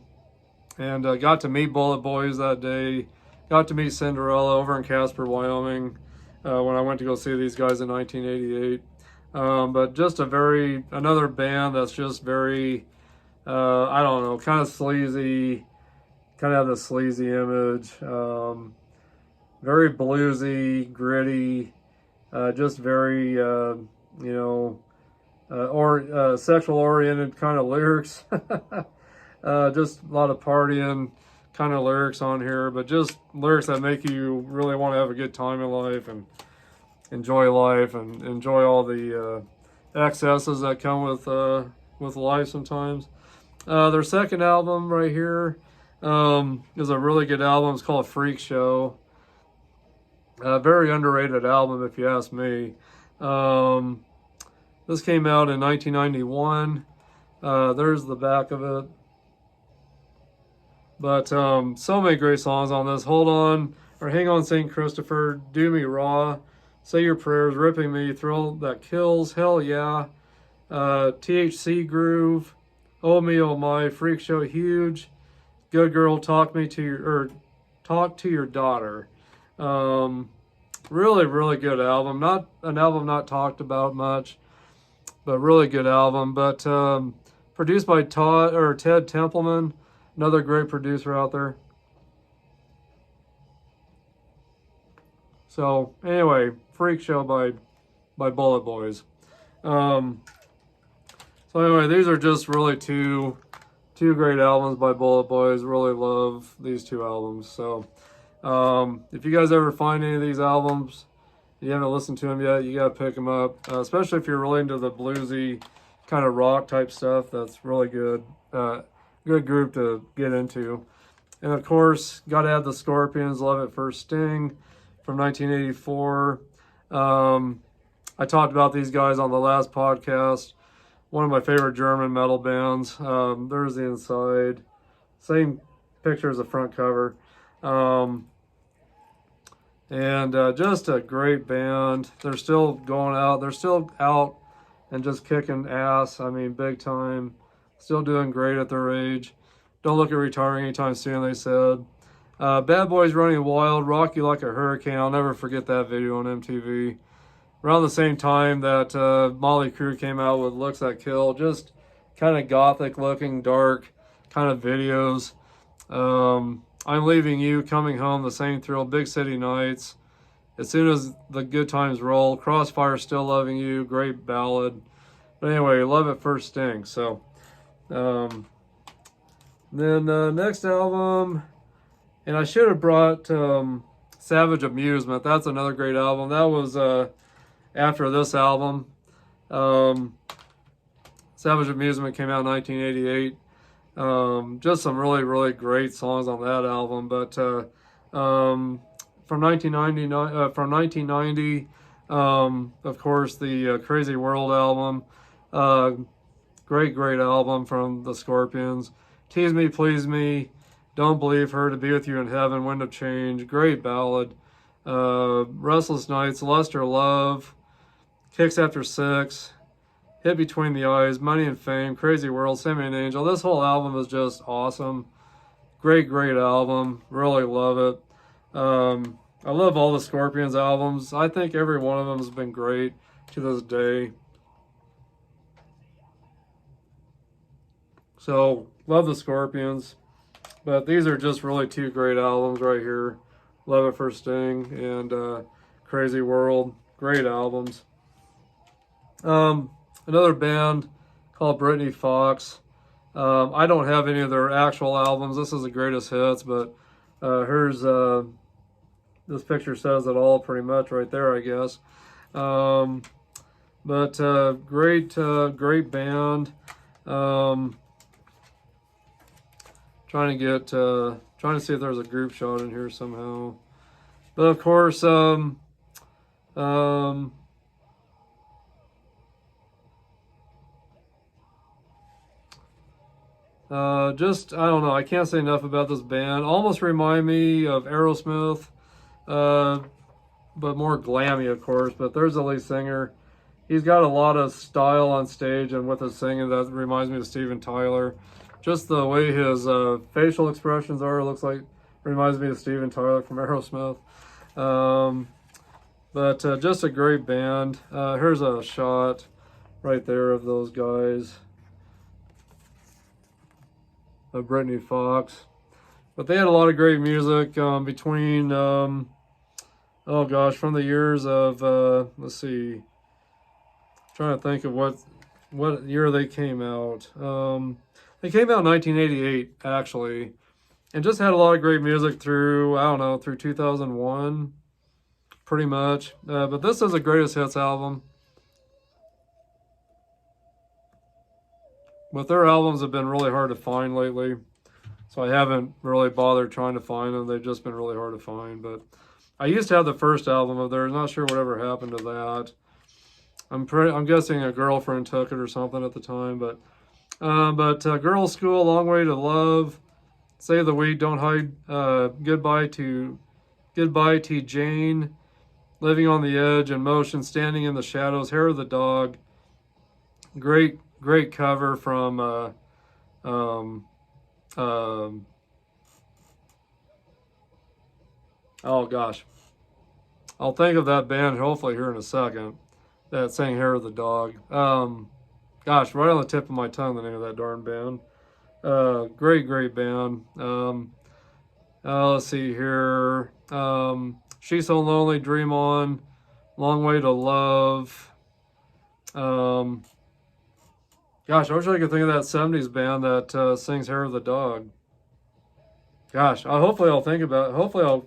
got to meet Bullet Boys that day. Got to meet Cinderella over in Casper, Wyoming, when I went to go see these guys in 1988. But just another band that's just very, I don't know, kind of sleazy, kind of have the sleazy image. Very bluesy, gritty, just very, sexual oriented kind of lyrics. Just a lot of partying kind of lyrics on here, but just lyrics that make you really want to have a good time in life and enjoy life and enjoy all the excesses that come with life sometimes. Their second album right here is a really good album. It's called Freak Show. A very underrated album, if you ask me. This came out in 1991. There's the back of it. But so many great songs on this. Hold On, or Hang On St. Christopher, Do Me Raw, Say Your Prayers, Ripping Me, Thrill That Kills, Hell Yeah, THC Groove, Oh Me Oh My, Freak Show, Huge, Good Girl, Talk to Your Daughter. Really, really good album. Not an album not talked about much, but really good album. But produced by Ted Templeman, another great producer out there. So anyway, Freak Show by Bullet Boys. So anyway, these are just really two great albums by Bullet Boys. Really love these two albums. So if you guys ever find any of these albums, you haven't listened to them yet, you gotta pick them up. Especially if you're really into the bluesy kind of rock type stuff. That's really good. Good group to get into. And of course, gotta have the Scorpions, Love at First Sting from 1984. I talked about these guys on the last podcast. One of my favorite German metal bands. There's the inside. Same picture as the front cover. Just a great band. They're still going out. They're still out and just kicking ass. I mean, big time. Still doing great at their age. Don't look at retiring anytime soon, they said. Bad Boys Running Wild, Rock You Like a Hurricane. I'll never forget that video on MTV. Around the same time that Motley Crue came out with Looks That Kill. Just kind of gothic looking, dark kind of videos. I'm Leaving You, Coming Home, The Same Thrill, Big City Nights. As Soon as the Good Times Roll, Crossfire, Still Loving You, great ballad. But anyway, Love at First Sting. So, next album, and I should have brought Savage Amusement. That's another great album. That was after this album. Savage Amusement came out in 1988. Just some really, really great songs on that album. But from 1990, of course, the Crazy World album. Great album from the Scorpions. Tease Me, Please Me, Don't Believe Her, To Be With You in Heaven, Wind of Change, great ballad. Restless Nights, Luster Love, Kicks After Six, Hit Between the Eyes, Money and Fame, Crazy World, Send Me an Angel. This whole album is just awesome. Great album. Really love it. I love all the Scorpions albums. I think every one of them has been great to this day. So, love the Scorpions. But these are just really two great albums right here. Love at First Sting and Crazy World. Great albums. Another band called Britney Fox. I don't have any of their actual albums. This is the greatest hits, but here's this picture says it all pretty much right there, I guess. Great band. Trying to see if there's a group shot in here somehow. But of course, Just, I don't know, I can't say enough about this band. Almost remind me of Aerosmith, uh, but more glammy, of course. But there's the lead singer. He's got a lot of style on stage and with his singing that reminds me of Steven Tyler. Just the way his facial expressions are, looks like, reminds me of Steven Tyler from Aerosmith. But just a great band. Here's a shot right there of those guys, of Brittany Fox. But they had a lot of great music between, oh gosh, from the years of, let's see, trying to think of what year they came out. They came out in 1988, actually, and just had a lot of great music through, I don't know, through 2001, pretty much. But this is a greatest hits album. But their albums have been really hard to find lately, so I haven't really bothered trying to find them. They've just been really hard to find. But I used to have the first album of theirs. Not sure whatever happened to that. I'm guessing a girlfriend took it or something at the time. But Girls' School, Long Way to Love, Save the Wheat, Don't Hide, Goodbye to Jane, Living on the Edge, In Motion, Standing in the Shadows, Hair of the Dog. Great cover from oh gosh, I'll think of that band hopefully here in a second that sang Hair of the Dog. Gosh, right on the tip of my tongue, the name of that darn band. Great band. Let's see here. She's So Lonely, Dream On, Long Way to Love. Gosh, I wish I could think of that 70s band that sings Hair of the Dog. Gosh, hopefully I'll think about it. Hopefully I'll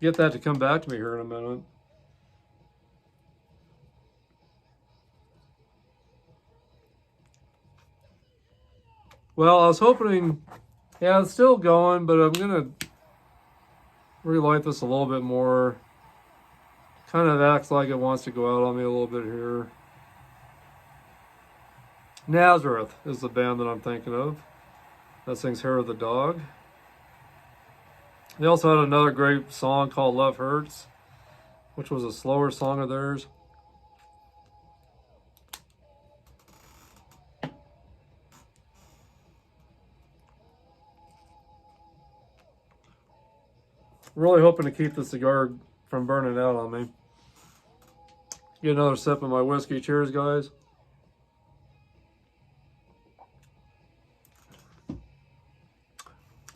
get that to come back to me here in a minute. Well, I was hoping, yeah, it's still going, but I'm going to relight this a little bit more. Kind of acts like it wants to go out on me a little bit here. Nazareth is the band that I'm thinking of. That sings Hair of the Dog. They also had another great song called Love Hurts, which was a slower song of theirs. Really hoping to keep the cigar from burning out on me. Get another sip of my whiskey. Cheers, guys.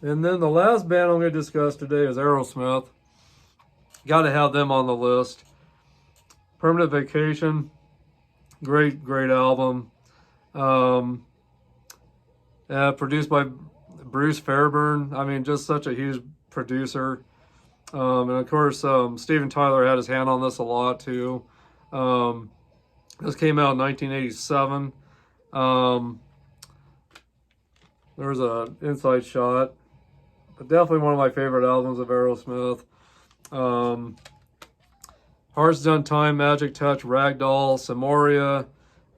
And then the last band I'm going to discuss today is Aerosmith. Got to have them on the list. Permanent Vacation. Great album. Produced by Bruce Fairbairn. I mean, just such a huge producer. And of course, Steven Tyler had his hand on this a lot too. This came out in 1987. There's an inside shot. But definitely one of my favorite albums of Aerosmith. Hearts Done Time, Magic Touch, Ragdoll, Samoria,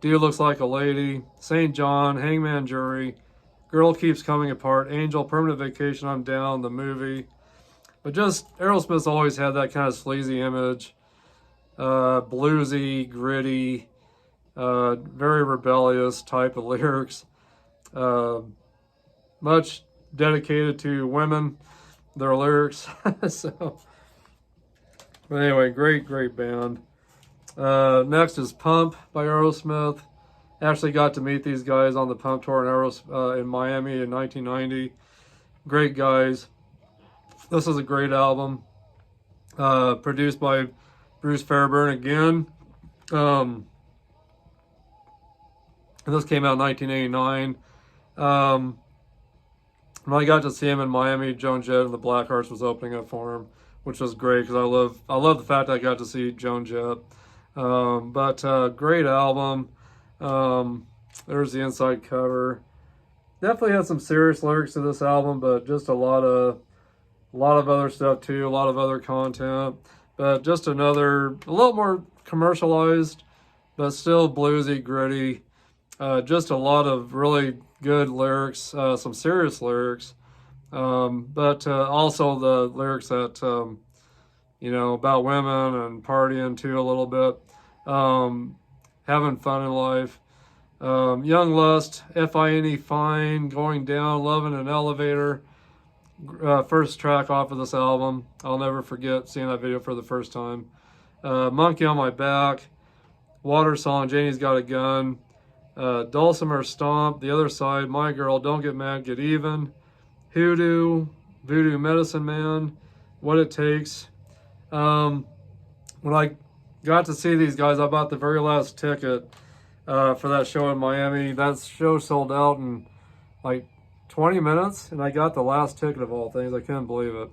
Dude Looks Like a Lady, St. John, Hangman Jury, Girl Keeps Coming Apart, Angel, Permanent Vacation, I'm Down, the movie. But just, Aerosmith's always had that kind of sleazy image. Bluesy, gritty, very rebellious type of lyrics. Much dedicated to women, their lyrics. So, but anyway, great band. Next is Pump by Aerosmith. Actually got to meet these guys on the Pump tour in Miami in 1990. Great guys. This is a great album. Produced by Bruce Fairbairn again. And this came out in 1989. When I got to see him in Miami, Joan Jett and the Blackhearts was opening up for him, which was great because I love the fact that I got to see Joan Jett. But great album. There's the inside cover. Definitely had some serious lyrics to this album, but just a lot of other stuff too, a lot of other content. But just a little more commercialized, but still bluesy, gritty. Just a lot of really good lyrics, some serious lyrics, but also the lyrics that, about women and partying too a little bit, having fun in life. Young Lust, F-I-N-E, Fine, Going Down, Loving an Elevator. First track off of this album. I'll never forget seeing that video for the first time. Monkey on My Back, Water Song, Janie's Got a Gun, Dulcimer Stomp, The Other Side, My Girl, Don't Get Mad, Get Even, Hoodoo, Voodoo Medicine Man, What It Takes. When I got to see these guys, I bought the very last ticket for that show in Miami. That show sold out in like 20 minutes, and I got the last ticket of all things. I couldn't believe it.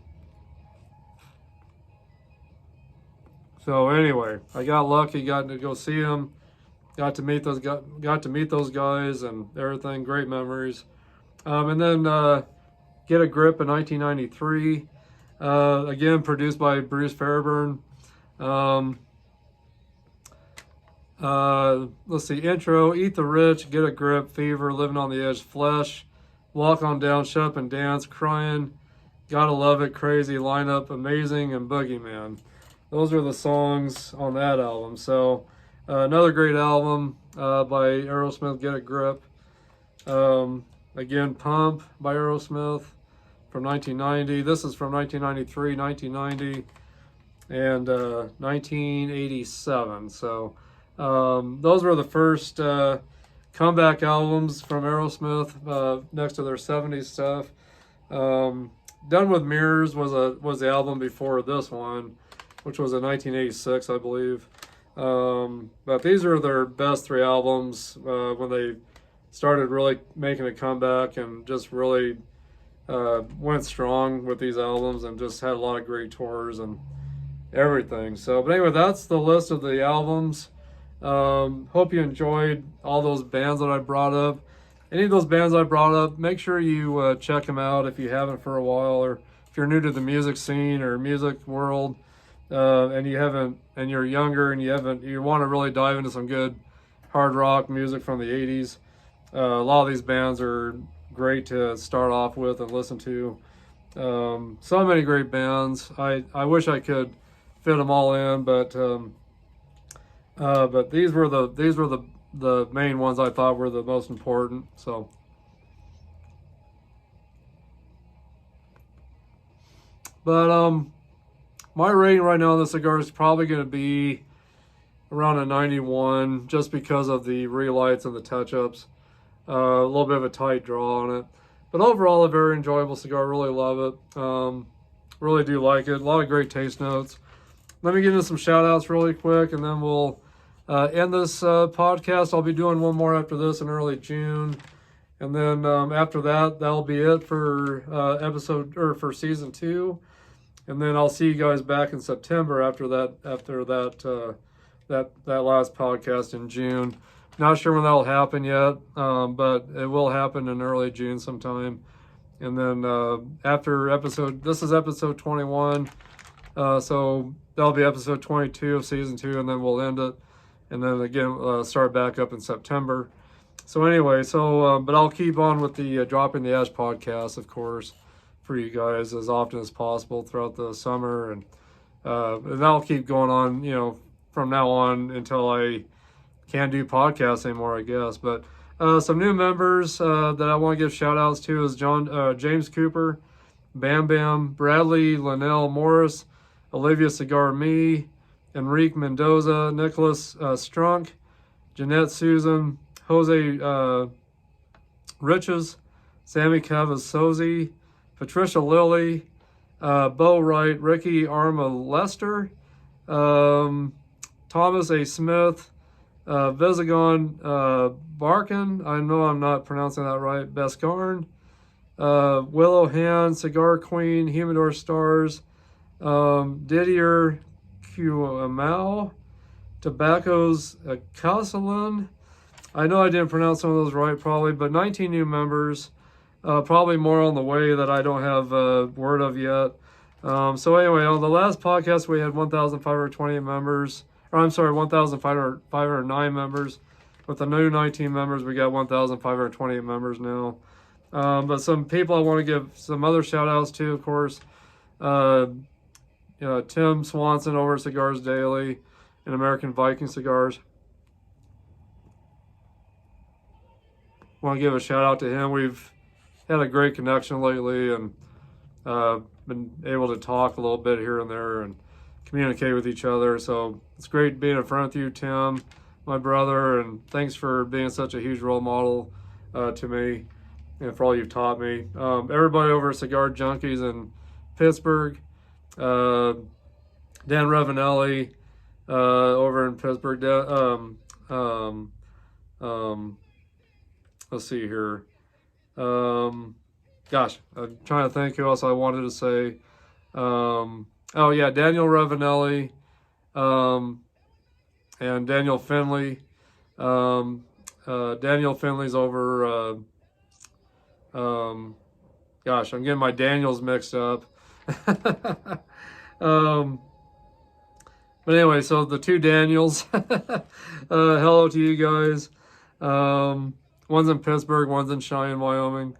So anyway, I got lucky, got to go see them, got to meet those guys and everything. Great memories. And then Get a Grip in 1993. Again, produced by Bruce Fairbairn. Let's see, intro, Eat the Rich, Get a Grip, Fever, Living on the Edge, Flesh, Walk on Down, Shut Up and Dance, Crying, Gotta Love It, Crazy, Lineup, Amazing, and Boogeyman. Those are the songs on that album. So another great album by Aerosmith, Get a Grip. Again, Pump by Aerosmith from 1990. This is from 1993, 1990, and 1987. So those were the first comeback albums from Aerosmith next to their 70s stuff. Done with Mirrors was the album before this one, which was in 1986, I believe. But these are their best three albums when they started really making a comeback and just really went strong with these albums and just had a lot of great tours and everything. So, but anyway, that's the list of the albums. Hope you enjoyed all those bands that I brought up. Any of those bands I brought up, make sure you check them out if you haven't for a while, or if you're new to the music scene or music world, and you're younger and you want to really dive into some good hard rock music from the 80s. A lot of these bands are great to start off with and listen to. So many great bands. I wish I could fit them all in, but these were the main ones I thought were the most important. So my rating right now on the cigar is probably going to be around a 91, just because of the relights and the touch-ups. A little bit of a tight draw on it, but overall a very enjoyable cigar. Really love it. Really do like it. A lot of great taste notes. Let me get into some shout outs really quick, and then we'll end this podcast. I'll be doing one more after this in early June, and then after that'll be it for for season 2, and then I'll see you guys back in September after that last podcast in June. Not sure when that'll happen yet, but it will happen in early June sometime. And then this is episode 21, so that'll be episode 22 of season 2, and then we'll end it. And then again, start back up in September. So anyway, but I'll keep on with the Dropping the Ash podcast, of course, for you guys as often as possible throughout the summer. And that'll keep going on, from now on until I can't do podcasts anymore, I guess. But some new members that I want to give shout outs to is James Cooper, Bam Bam, Bradley Linnell Morris, Olivia Cigar Me, Enrique Mendoza, Nicholas Strunk, Jeanette Susan, Jose Riches, Sammy Cavasozi, Patricia Lilly, Bo Wright, Ricky Arma Lester, Thomas A. Smith, Visigon Barkin, I know I'm not pronouncing that right, Bescarn, Willow Hand, Cigar Queen, Humidor Stars, Didier Cuamau, Tobacco's Casalan. I know I didn't pronounce some of those right probably, but 19 new members, probably more on the way that I don't have word of yet. So anyway, on the last podcast we had 1,520 members. Or I'm sorry, 1,509 members. with the new 19 members, we got 1,528 members now. But some people I want to give some other shout outs to, of course. Tim Swanson over at Cigars Daily and American Viking Cigars. Want to give a shout out to him. We've had a great connection lately and been able to talk a little bit here and there and communicate with each other. So it's great being in front of you, Tim, my brother, and thanks for being such a huge role model to me and for all you've taught me. Everybody over at Cigar Junkies in Pittsburgh, Dan Ravanelli over in Pittsburgh. Let's see here. Gosh, I'm trying to think who else I wanted to say. Oh yeah, Daniel Ravanelli, and Daniel Finley. Daniel Finley's over. Gosh, I'm getting my Daniels mixed up. But anyway, so the two Daniels. Hello to you guys. One's in Pittsburgh, one's in Cheyenne, Wyoming.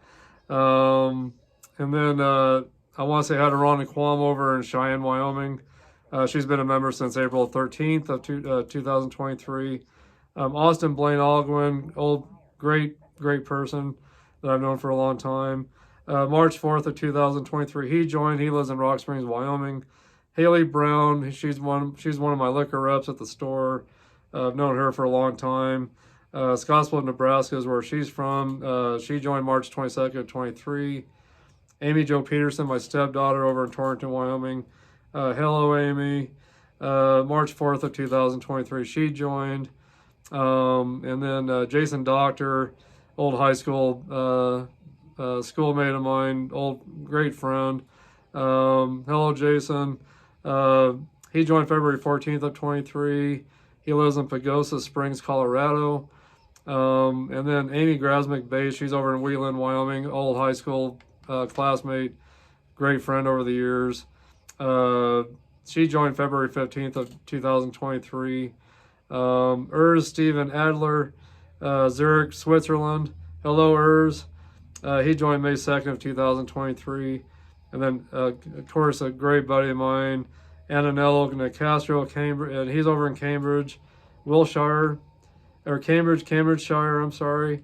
And then I want to say hi to Rhonda Quam over in Cheyenne, Wyoming. She's been a member since April 13th of 2023. Austin Blaine Alguin, old great person that I've known for a long time. March 4th of 2023, he joined. He lives in Rock Springs, Wyoming. Haley Brown, she's one of my liquor reps at the store. I've known her for a long time. Scottsbluff, Nebraska is where she's from. She joined March 22nd of 23. Amy Jo Peterson, my stepdaughter over in Torrington, Wyoming. Hello, Amy. March 4th of 2023, she joined. And then Jason Doctor, old high school schoolmate of mine, old great friend. Hello, Jason. He joined February 14th of 23. He lives in Pagosa Springs, Colorado. And then Amy Grasmick Bates, she's over in Wheeling, Wyoming, old high school classmate, great friend over the years. She joined February 15th of 2023. Stephen Adler, Zurich, Switzerland. Hello, he joined May 2nd of 2023. And then, of course, a great buddy of mine, Antonello Nicastro, Cambridge, and he's over in Cambridge, Wilshire, or Cambridgeshire, I'm sorry.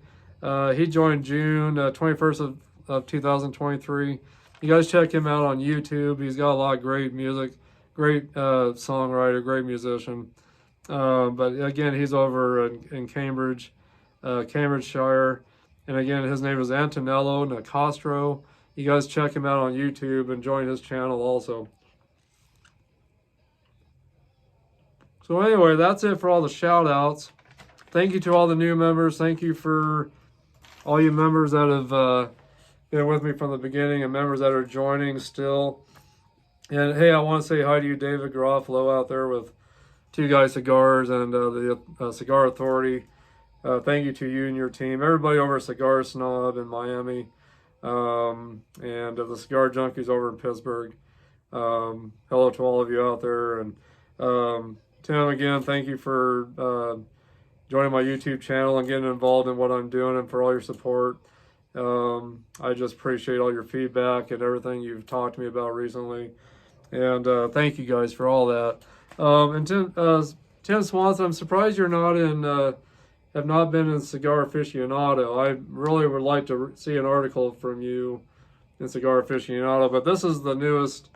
He joined June 21st of 2023. You guys check him out on YouTube. He's got a lot of great music, great songwriter, great musician. But again, he's over in Cambridge, Cambridgeshire. And again, his name is Antonello Nicastro. You guys check him out on YouTube and join his channel also. So anyway, that's it for all the shout outs. Thank you to all the new members. Thank you for all you members that have been with me from the beginning and members that are joining still. And hey, I want to say hi to you, David Garofalo, out there with Two Guys Cigars and the Cigar Authority. Thank you to you and your team. Everybody over at Cigar Snob in Miami. And the Cigar Junkies over in Pittsburgh. Hello to all of you out there. And Tim, again, thank you for joining my YouTube channel and getting involved in what I'm doing and for all your support. I just appreciate all your feedback and everything you've talked to me about recently. And thank you guys for all that. And Tim Swanson, I'm surprised you're not in, have not been in Cigar Aficionado. I really would like to see an article from you in Cigar Aficionado, but this is the newest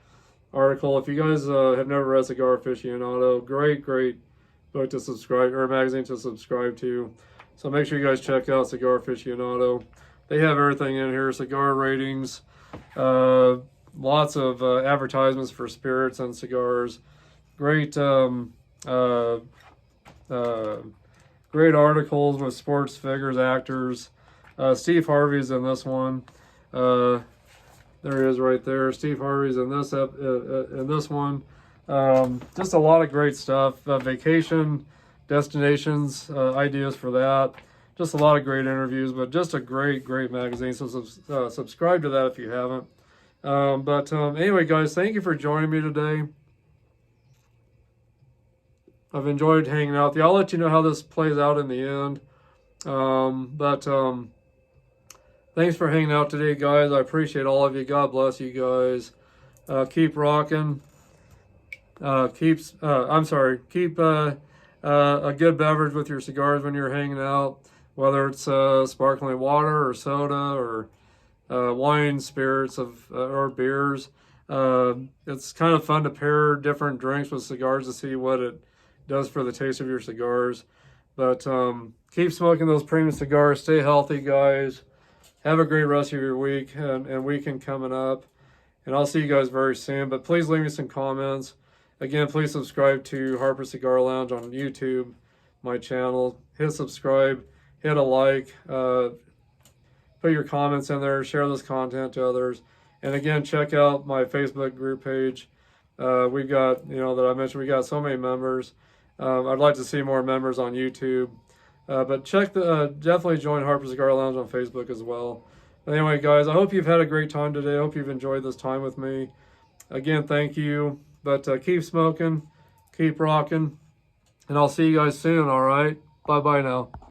article. If you guys have never read Cigar Aficionado, great book to subscribe, or magazine to subscribe to. So make sure you guys check out Cigar Aficionado. They have everything in here, cigar ratings, lots of advertisements for spirits and cigars. Great great articles with sports figures, actors. Steve Harvey's in this one. There he is right there. Steve Harvey's in this one. Just a lot of great stuff. Vacation destinations, ideas for that. Just a lot of great interviews, but just a great magazine. So subscribe to that if you haven't. Anyway, guys, thank you for joining me today. I've enjoyed hanging out with you. I'll let you know how this plays out in the end. Thanks for hanging out today, guys. I appreciate all of you. God bless you guys. Keep rocking. Keep a good beverage with your cigars when you're hanging out, whether it's sparkling water or soda or wine, spirits or beers. It's kind of fun to pair different drinks with cigars to see what it does for the taste of your cigars. But keep smoking those premium cigars. Stay healthy, guys. Have a great rest of your week and weekend coming up. And I'll see you guys very soon. But please leave me some comments. Again, please subscribe to Harper Cigar Lounge on YouTube, my channel. Hit subscribe, hit a like, put your comments in there, share this content to others. And again, check out my Facebook group page. We've got, that I mentioned, we got so many members. I'd like to see more members on YouTube. But definitely join Harper Cigar Lounge on Facebook as well. But anyway, guys, I hope you've had a great time today. I hope you've enjoyed this time with me. Again, thank you. But keep smoking, keep rocking, and I'll see you guys soon, all right? Bye-bye now.